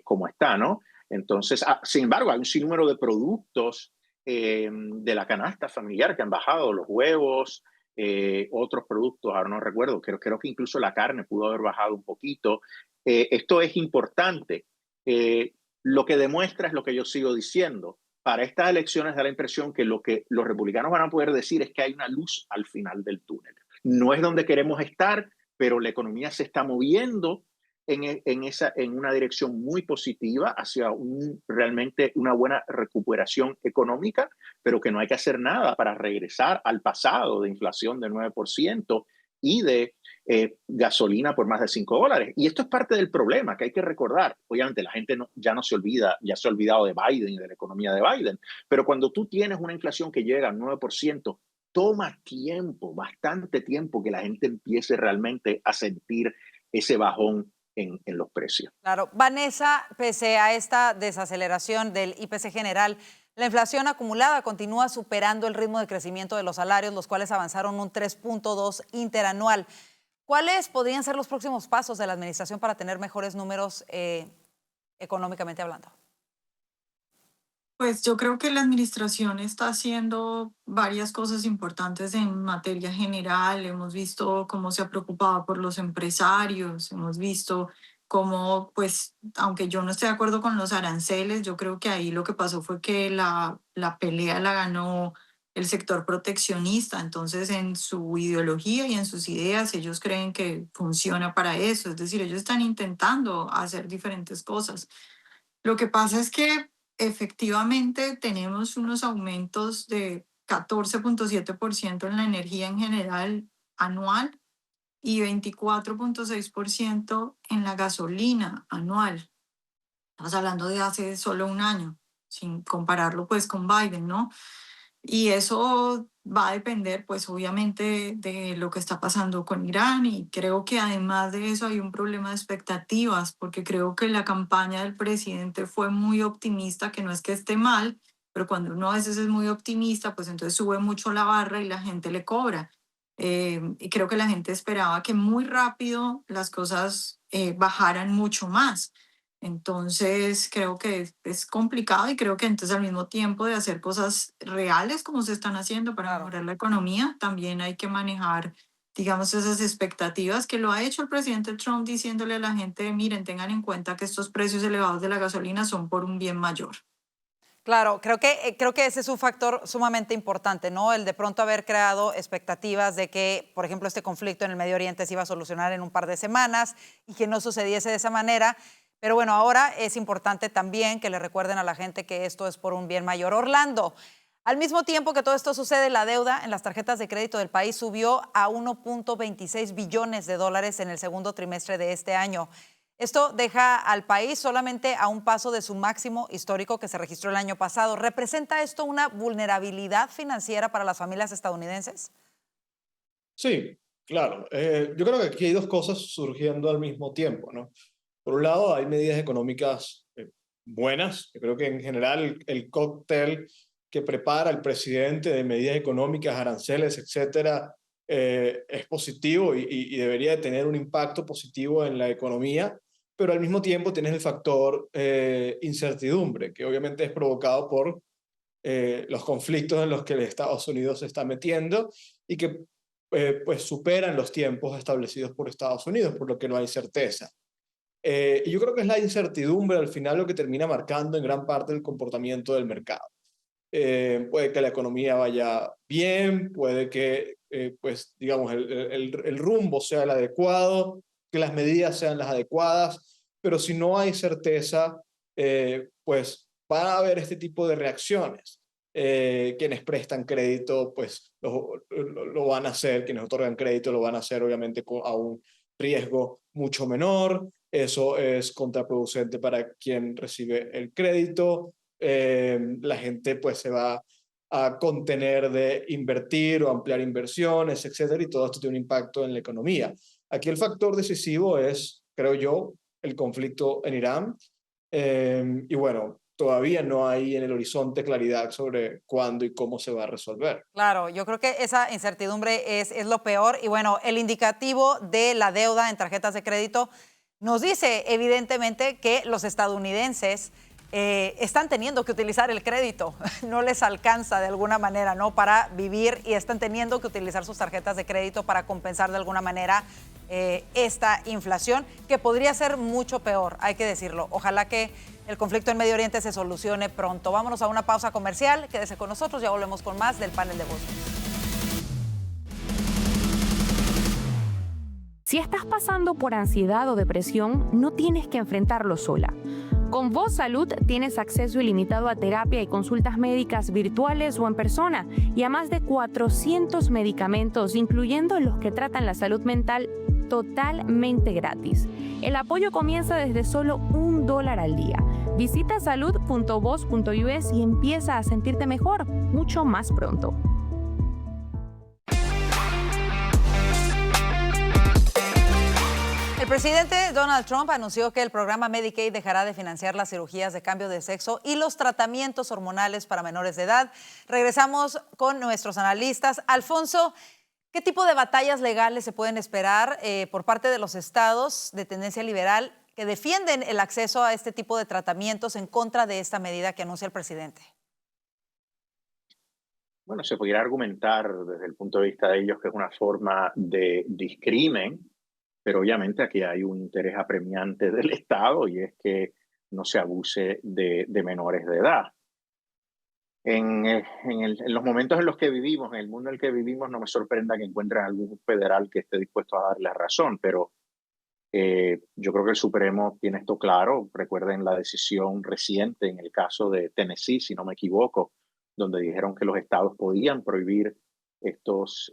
como está, ¿no? Entonces, sin embargo, hay un sinnúmero de productos de la canasta familiar que han bajado, los huevos, otros productos, ahora no recuerdo, creo que incluso la carne pudo haber bajado un poquito. Esto es importante. Lo que demuestra es lo que yo sigo diciendo. Para estas elecciones da la impresión que lo que los republicanos van a poder decir es que hay una luz al final del túnel. No es donde queremos estar, pero la economía se está moviendo en una dirección muy positiva hacia realmente una buena recuperación económica, pero que no hay que hacer nada para regresar al pasado de inflación del 9% y de gasolina por más de $5. Y esto es parte del problema que hay que recordar. Obviamente la gente ya no se olvida, ya se ha olvidado de Biden y de la economía de Biden, pero cuando tú tienes una inflación que llega al 9%, toma tiempo, bastante tiempo, que la gente empiece realmente a sentir ese bajón en los precios. Claro. Vanessa, pese a esta desaceleración del IPC general, la inflación acumulada continúa superando el ritmo de crecimiento de los salarios, los cuales avanzaron un 3.2 interanual. ¿Cuáles podrían ser los próximos pasos de la administración para tener mejores números económicamente hablando? Pues yo creo que la administración está haciendo varias cosas importantes en materia general. Hemos visto cómo se ha preocupado por los empresarios, hemos visto cómo, pues, aunque yo no esté de acuerdo con los aranceles, yo creo que ahí lo que pasó fue que la pelea la ganó el sector proteccionista. Entonces, en su ideología y en sus ideas, ellos creen que funciona para eso. Es decir, ellos están intentando hacer diferentes cosas. Lo que pasa es que efectivamente tenemos unos aumentos de 14.7% en la energía en general anual y 24.6% en la gasolina anual. Estamos hablando de hace solo un año, sin compararlo pues con Biden, ¿no? Y eso va a depender, pues obviamente, de lo que está pasando con Irán, y creo que además de eso hay un problema de expectativas, porque creo que la campaña del presidente fue muy optimista, que no es que esté mal, pero cuando uno a veces es muy optimista, pues entonces sube mucho la barra y la gente le cobra. Y creo que la gente esperaba que muy rápido las cosas bajaran mucho más. Entonces creo que es complicado, y creo que entonces al mismo tiempo de hacer cosas reales como se están haciendo para mejorar la economía, también hay que manejar, digamos, esas expectativas que lo ha hecho el presidente Trump, diciéndole a la gente, miren, tengan en cuenta que estos precios elevados de la gasolina son por un bien mayor. Claro, creo que ese es un factor sumamente importante, ¿no? El de pronto haber creado expectativas de que, por ejemplo, este conflicto en el Medio Oriente se iba a solucionar en un par de semanas y que no sucediese de esa manera. Pero bueno, ahora es importante también que le recuerden a la gente que esto es por un bien mayor. Orlando, al mismo tiempo que todo esto sucede, la deuda en las tarjetas de crédito del país subió a $1.26 billones en el segundo trimestre de este año. Esto deja al país solamente a un paso de su máximo histórico que se registró el año pasado. ¿Representa esto una vulnerabilidad financiera para las familias estadounidenses? Sí, claro. Yo creo que aquí hay dos cosas surgiendo al mismo tiempo, ¿no? Por un lado, hay medidas económicas buenas. Yo creo que en general el cóctel que prepara el presidente de medidas económicas, aranceles, etcétera, es positivo y debería de tener un impacto positivo en la economía, pero al mismo tiempo tienes el factor incertidumbre, que obviamente es provocado por los conflictos en los que Estados Unidos se está metiendo y que pues superan los tiempos establecidos por Estados Unidos, por lo que no hay certeza. Y yo creo que es la incertidumbre al final lo que termina marcando en gran parte el comportamiento del mercado. Puede que la economía vaya bien, puede que, pues, digamos, el rumbo sea el adecuado, que las medidas sean las adecuadas, pero si no hay certeza, pues van a haber este tipo de reacciones. Quienes prestan crédito, pues lo van a hacer, quienes otorgan crédito lo van a hacer obviamente a un riesgo mucho menor. Eso es contraproducente para quien recibe el crédito. La gente pues se va a contener de invertir o ampliar inversiones, etcétera, y todo esto tiene un impacto en la economía. Aquí el factor decisivo es, creo yo, el conflicto en Irán. Y bueno, todavía no hay en el horizonte claridad sobre cuándo y cómo se va a resolver. Claro, yo creo que esa incertidumbre es lo peor. Y bueno, el indicativo de la deuda en tarjetas de crédito nos dice evidentemente que los estadounidenses están teniendo que utilizar el crédito, no les alcanza de alguna manera, ¿no?, para vivir, y están teniendo que utilizar sus tarjetas de crédito para compensar de alguna manera esta inflación, que podría ser mucho peor, hay que decirlo. Ojalá que el conflicto en Medio Oriente se solucione pronto. Vámonos a una pausa comercial, quédese con nosotros, ya volvemos con más del panel de voz. Si estás pasando por ansiedad o depresión, no tienes que enfrentarlo sola. Con Voz Salud tienes acceso ilimitado a terapia y consultas médicas virtuales o en persona, y a más de 400 medicamentos, incluyendo los que tratan la salud mental, totalmente gratis. El apoyo comienza desde solo $1 al día. Visita salud.voz.us y empieza a sentirte mejor mucho más pronto. El presidente Donald Trump anunció que el programa Medicaid dejará de financiar las cirugías de cambio de sexo y los tratamientos hormonales para menores de edad. Regresamos con nuestros analistas. Alfonso, ¿qué tipo de batallas legales se pueden esperar por parte de los estados de tendencia liberal que defienden el acceso a este tipo de tratamientos en contra de esta medida que anuncia el presidente? Bueno, se pudiera argumentar desde el punto de vista de ellos que es una forma de discrimen, pero obviamente aquí hay un interés apremiante del Estado, y es que no se abuse de menores de edad. En los momentos en los que vivimos, en el mundo en el que vivimos, no me sorprenda que encuentren algún federal que esté dispuesto a darle razón, pero yo creo que el Supremo tiene esto claro. Recuerden la decisión reciente en el caso de Tennessee, si no me equivoco, donde dijeron que los estados podían prohibir estos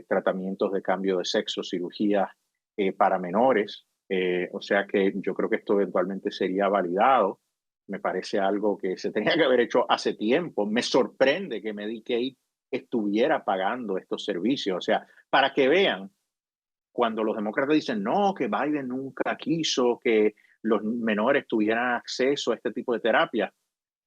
tratamientos de cambio de sexo, cirugías para menores. O sea que yo creo que esto eventualmente sería validado. Me parece algo que se tenía que haber hecho hace tiempo. Me sorprende que Medicaid estuviera pagando estos servicios. O sea, para que vean, cuando los demócratas dicen no, que Biden nunca quiso que los menores tuvieran acceso a este tipo de terapia,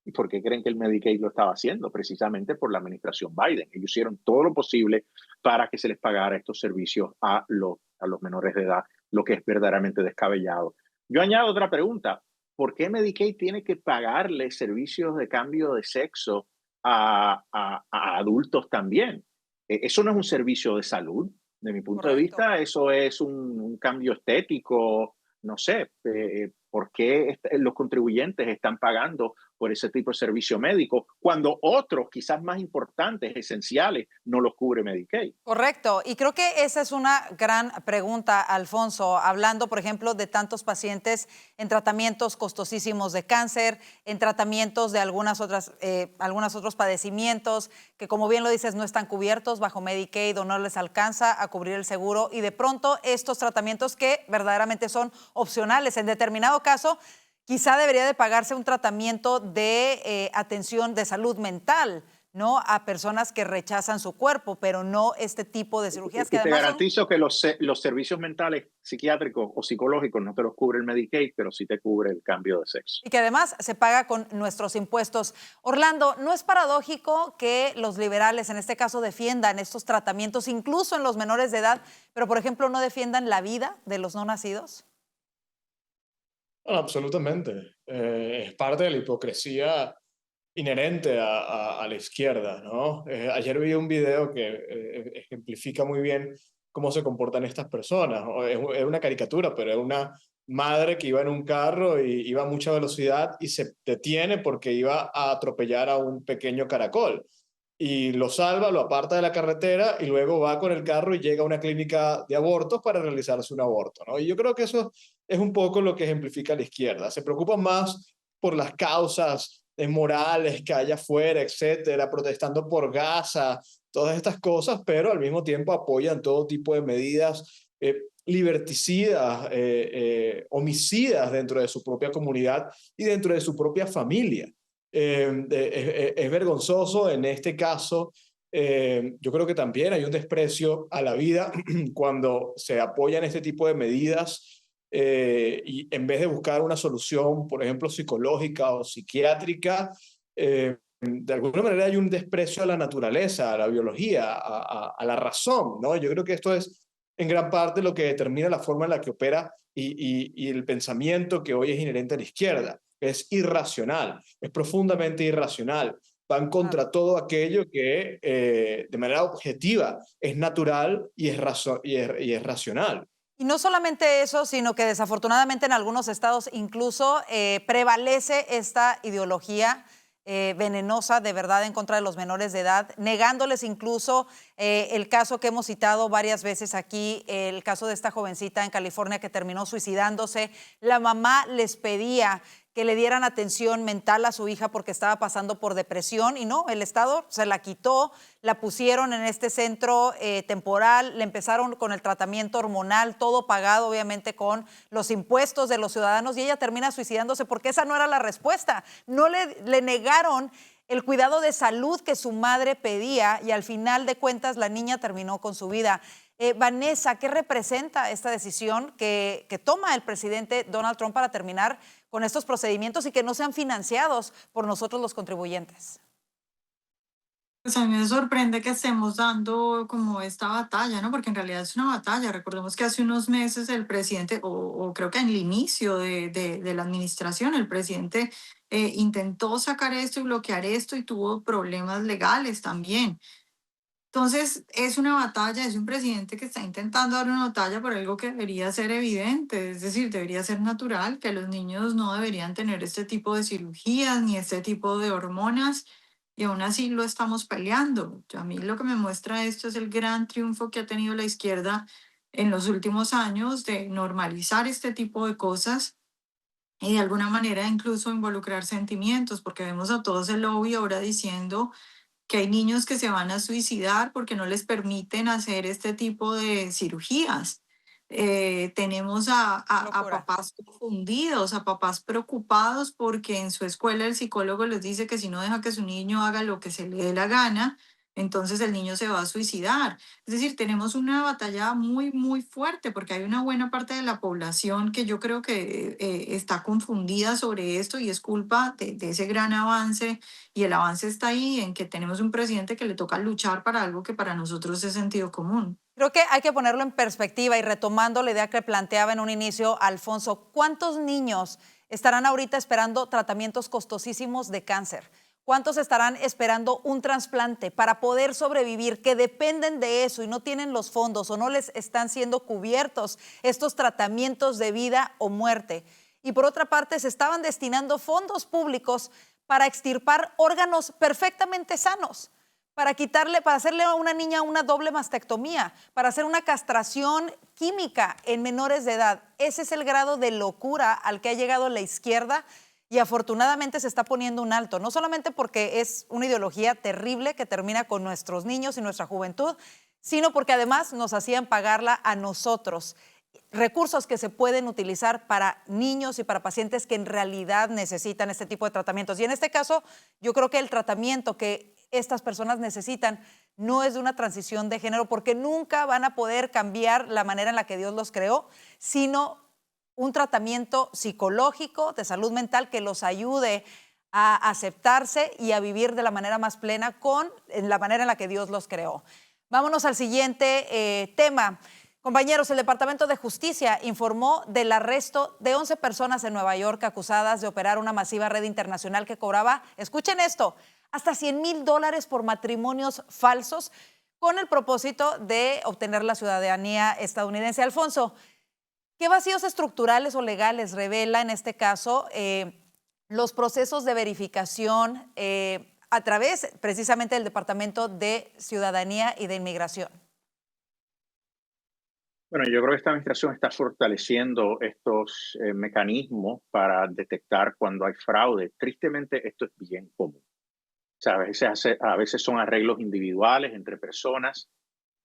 ¿y por qué creen que el Medicaid lo estaba haciendo? Precisamente por la administración Biden. Ellos hicieron todo lo posible para que se les pagara estos servicios a los menores de edad, lo que es verdaderamente descabellado. Yo añado otra pregunta. ¿Por qué Medicaid tiene que pagarle servicios de cambio de sexo a adultos también? Eso no es un servicio de salud. De mi punto de vista, eso es un cambio estético. No sé, ¿por qué los contribuyentes están pagando por ese tipo de servicio médico cuando otros, quizás más importantes, esenciales, no los cubre Medicaid? Correcto, y creo que esa es una gran pregunta, Alfonso, hablando, por ejemplo, de tantos pacientes en tratamientos costosísimos de cáncer, en tratamientos de algunos otros padecimientos que, como bien lo dices, no están cubiertos bajo Medicaid o no les alcanza a cubrir el seguro, y de pronto estos tratamientos que verdaderamente son opcionales. En determinado caso, quizá debería de pagarse un tratamiento de atención de salud mental, ¿no?, a personas que rechazan su cuerpo, pero no este tipo de cirugías. Que te garantizo que los servicios mentales, psiquiátricos o psicológicos no te los cubre el Medicaid, pero sí te cubre el cambio de sexo. Y que además se paga con nuestros impuestos. Orlando, ¿no es paradójico que los liberales en este caso defiendan estos tratamientos, incluso en los menores de edad, pero por ejemplo no defiendan la vida de los no nacidos? Bueno, absolutamente. Es parte de la hipocresía inherente a la izquierda, ¿no? Ayer vi un video que ejemplifica muy bien cómo se comportan estas personas. Es una caricatura, pero es una madre que iba en un carro y iba a mucha velocidad y se detiene porque iba a atropellar a un pequeño caracol. Y lo salva, lo aparta de la carretera y luego va con el carro y llega a una clínica de abortos para realizarse un aborto, ¿no? Y yo creo que eso es un poco lo que ejemplifica la izquierda. Se preocupa más por las causas morales que hay afuera, etcétera, protestando por Gaza, todas estas cosas, pero al mismo tiempo apoyan todo tipo de medidas liberticidas, homicidas dentro de su propia comunidad y dentro de su propia familia. Es vergonzoso en este caso. Yo creo que también hay un desprecio a la vida cuando se apoyan este tipo de medidas y en vez de buscar una solución, por ejemplo, psicológica o psiquiátrica, de alguna manera hay un desprecio a la naturaleza, a la biología, a la razón, ¿no? Yo creo que esto es en gran parte lo que determina la forma en la que opera y el pensamiento que hoy es inherente a la izquierda. es irracional, es profundamente irracional. Van contra todo aquello que de manera objetiva es natural y es racional. Y no solamente eso, sino que desafortunadamente en algunos estados incluso prevalece esta ideología venenosa de verdad en contra de los menores de edad, negándoles incluso el caso que hemos citado varias veces aquí, el caso de esta jovencita en California que terminó suicidándose. La mamá les pedía que le dieran atención mental a su hija porque estaba pasando por depresión y no, el Estado se la quitó, la pusieron en este centro temporal, le empezaron con el tratamiento hormonal, todo pagado obviamente con los impuestos de los ciudadanos y ella termina suicidándose porque esa no era la respuesta. No le negaron el cuidado de salud que su madre pedía y al final de cuentas la niña terminó con su vida. Vanessa, ¿qué representa esta decisión que toma el presidente Donald Trump para terminar con estos procedimientos y que no sean financiados por nosotros los contribuyentes? Pues a mí me sorprende que estemos dando como esta batalla, ¿no? Porque en realidad es una batalla. Recordemos que hace unos meses el presidente, o creo que en el inicio de la administración, el presidente intentó sacar esto y bloquear esto y tuvo problemas legales también. Entonces, es una batalla, es un presidente que está intentando dar una batalla por algo que debería ser evidente, es decir, debería ser natural, que los niños no deberían tener este tipo de cirugías ni este tipo de hormonas, y aún así lo estamos peleando. A mí lo que me muestra esto es el gran triunfo que ha tenido la izquierda en los últimos años de normalizar este tipo de cosas y de alguna manera incluso involucrar sentimientos, porque vemos a todos el lobby ahora diciendo que hay niños que se van a suicidar porque no les permiten hacer este tipo de cirugías. Tenemos a papás confundidos, a papás preocupados porque en su escuela el psicólogo les dice que si no deja que su niño haga lo que se le dé la gana, entonces el niño se va a suicidar. Es decir, tenemos una batalla muy, muy fuerte porque hay una buena parte de la población que yo creo que está confundida sobre esto y es culpa de ese gran avance, y el avance está ahí en que tenemos un presidente que le toca luchar para algo que para nosotros es sentido común. Creo que hay que ponerlo en perspectiva y retomando la idea que planteaba en un inicio Alfonso, ¿cuántos niños estarán ahorita esperando tratamientos costosísimos de cáncer? ¿Cuántos estarán esperando un trasplante para poder sobrevivir, que dependen de eso y no tienen los fondos o no les están siendo cubiertos estos tratamientos de vida o muerte? Y por otra parte, se estaban destinando fondos públicos para extirpar órganos perfectamente sanos, para hacerle a una niña una doble mastectomía, para hacer una castración química en menores de edad. Ese es el grado de locura al que ha llegado la izquierda. Y afortunadamente se está poniendo un alto, no solamente porque es una ideología terrible que termina con nuestros niños y nuestra juventud, sino porque además nos hacían pagarla a nosotros. Recursos que se pueden utilizar para niños y para pacientes que en realidad necesitan este tipo de tratamientos. Y en este caso, yo creo que el tratamiento que estas personas necesitan no es de una transición de género, porque nunca van a poder cambiar la manera en la que Dios los creó, sino un tratamiento psicológico de salud mental que los ayude a aceptarse y a vivir de la manera más plena en la manera en la que Dios los creó. Vámonos al siguiente tema. Compañeros, el Departamento de Justicia informó del arresto de 11 personas en Nueva York acusadas de operar una masiva red internacional que cobraba, escuchen esto, hasta $100,000 por matrimonios falsos con el propósito de obtener la ciudadanía estadounidense. Alfonso, ¿qué vacíos estructurales o legales revela en este caso los procesos de verificación a través precisamente del Departamento de Ciudadanía y de Inmigración? Bueno, yo creo que esta administración está fortaleciendo estos mecanismos para detectar cuando hay fraude. Tristemente, esto es bien común. O sea, a veces son arreglos individuales entre personas.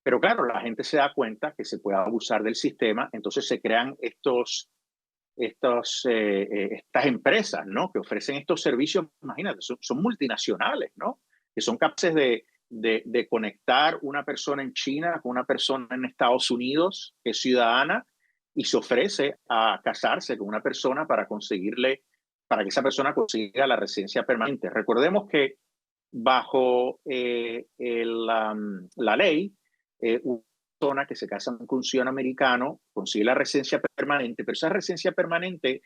Pero claro, la gente se da cuenta que se puede abusar del sistema, entonces se crean estas empresas, ¿no? Que ofrecen estos servicios, imagínate, son multinacionales, ¿no? Que son capaces de conectar una persona en China con una persona en Estados Unidos que es ciudadana y se ofrece a casarse con una persona para que esa persona consiga la residencia permanente. Recordemos que bajo la ley, una persona que se casa con un ciudadano americano consigue la residencia permanente, pero esa residencia permanente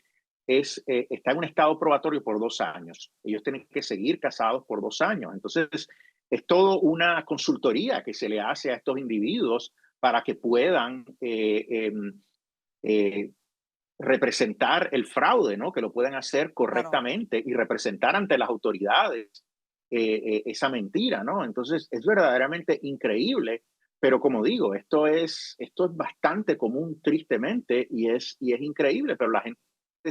está en un estado probatorio por 2 años. Ellos tienen que seguir casados por 2 años. Entonces, es todo una consultoría que se le hace a estos individuos para que puedan representar el fraude, ¿no? Que lo puedan hacer correctamente y representar ante las autoridades esa mentira, ¿no? Entonces, es verdaderamente increíble, pero como digo, esto es bastante común, tristemente, y es increíble, pero la gente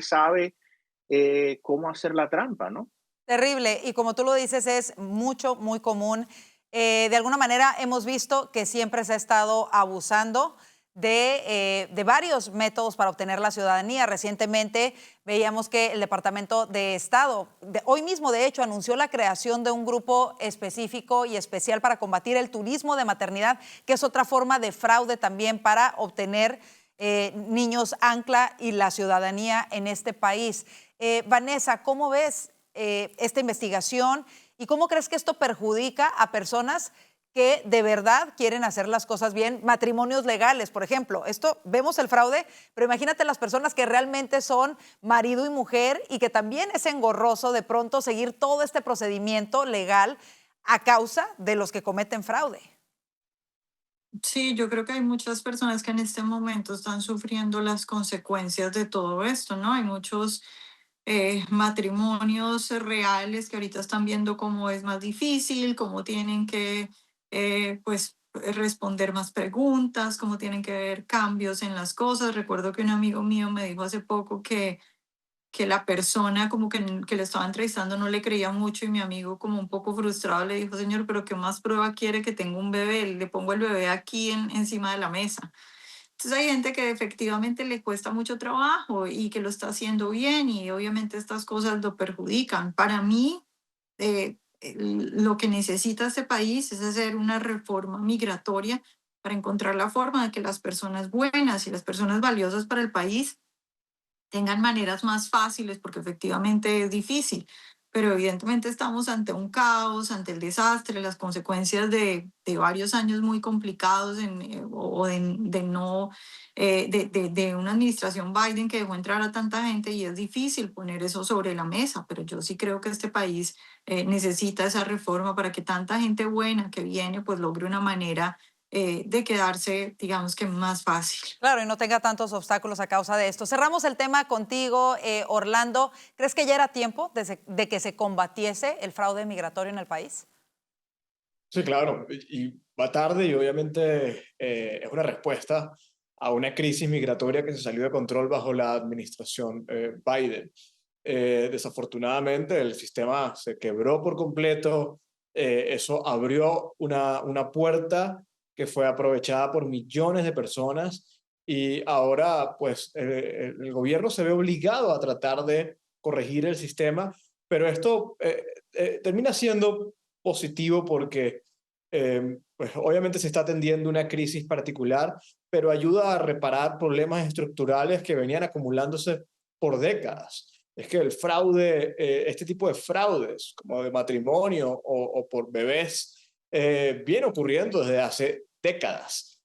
sabe cómo hacer la trampa, ¿no? Terrible, y como tú lo dices, es muy común. De alguna manera hemos visto que siempre se ha estado abusando de varios métodos para obtener la ciudadanía. Recientemente veíamos que el Departamento de Estado, hoy mismo de hecho, anunció la creación de un grupo específico y especial para combatir el turismo de maternidad, que es otra forma de fraude también para obtener niños ancla y la ciudadanía en este país. Vanessa, ¿cómo ves esta investigación y cómo crees que esto perjudica a personas que de verdad quieren hacer las cosas bien? Matrimonios legales, por ejemplo. Vemos el fraude, pero imagínate las personas que realmente son marido y mujer y que también es engorroso de pronto seguir todo este procedimiento legal a causa de los que cometen fraude. Sí, yo creo que hay muchas personas que en este momento están sufriendo las consecuencias de todo esto, ¿no? Hay muchos matrimonios reales que ahorita están viendo cómo es más difícil, cómo tienen que pues responder más preguntas, cómo tienen que ver cambios en las cosas. Recuerdo que un amigo mío me dijo hace poco que la persona como que le estaba entrevistando no le creía mucho y mi amigo como un poco frustrado le dijo, señor, pero ¿qué más prueba quiere que tenga un bebé? Le pongo el bebé aquí encima de la mesa. Entonces hay gente que efectivamente le cuesta mucho trabajo y que lo está haciendo bien y obviamente estas cosas lo perjudican. Para mí, lo que necesita este país es hacer una reforma migratoria para encontrar la forma de que las personas buenas y las personas valiosas para el país tengan maneras más fáciles, porque efectivamente es difícil, pero evidentemente estamos ante un caos, ante el desastre, las consecuencias de varios años muy complicados de una administración Biden que dejó entrar a tanta gente y es difícil poner eso sobre la mesa, pero yo sí creo que este país necesita esa reforma para que tanta gente buena que viene pues logre una manera de quedarse, digamos que más fácil. Claro, y no tenga tantos obstáculos a causa de esto. Cerramos el tema contigo, Orlando. ¿Crees que ya era tiempo de que se combatiese el fraude migratorio en el país? Sí, claro, y va tarde y obviamente es una respuesta a una crisis migratoria que se salió de control bajo la administración Biden. Desafortunadamente el sistema se quebró por completo, eso abrió una puerta que fue aprovechada por millones de personas y ahora pues el gobierno se ve obligado a tratar de corregir el sistema, pero esto termina siendo positivo porque pues obviamente se está atendiendo una crisis particular, pero ayuda a reparar problemas estructurales que venían acumulándose por décadas. Es que el fraude, este tipo de fraudes, como de matrimonio o por bebés, viene ocurriendo desde hace décadas.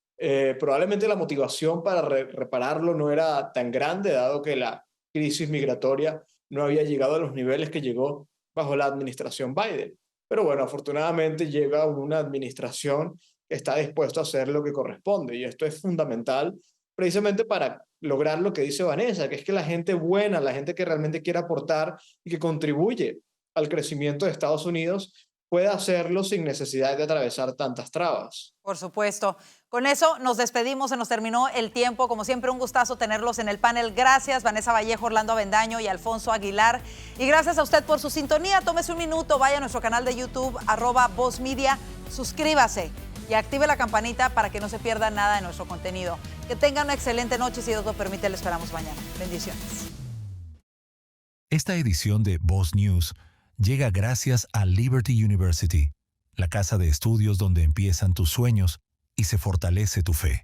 Probablemente la motivación para repararlo no era tan grande, dado que la crisis migratoria no había llegado a los niveles que llegó bajo la administración Biden. Pero bueno, afortunadamente llega una administración que está dispuesta a hacer lo que corresponde, y esto es fundamental precisamente para lograr lo que dice Vanessa, que es que la gente buena, la gente que realmente quiere aportar y que contribuye al crecimiento de Estados Unidos, pueda hacerlo sin necesidad de atravesar tantas trabas. Por supuesto. Con eso nos despedimos, se nos terminó el tiempo. Como siempre, un gustazo tenerlos en el panel. Gracias, Vanessa Vallejo, Orlando Avendaño y Alfonso Aguilar. Y gracias a usted por su sintonía. Tómese un minuto, vaya a nuestro canal de YouTube, @VozMedia, suscríbase y active la campanita para que no se pierda nada de nuestro contenido. Que tengan una excelente noche y si Dios lo permite, le esperamos mañana. Bendiciones. Esta edición de Voz News llega gracias a Liberty University, la casa de estudios donde empiezan tus sueños y se fortalece tu fe.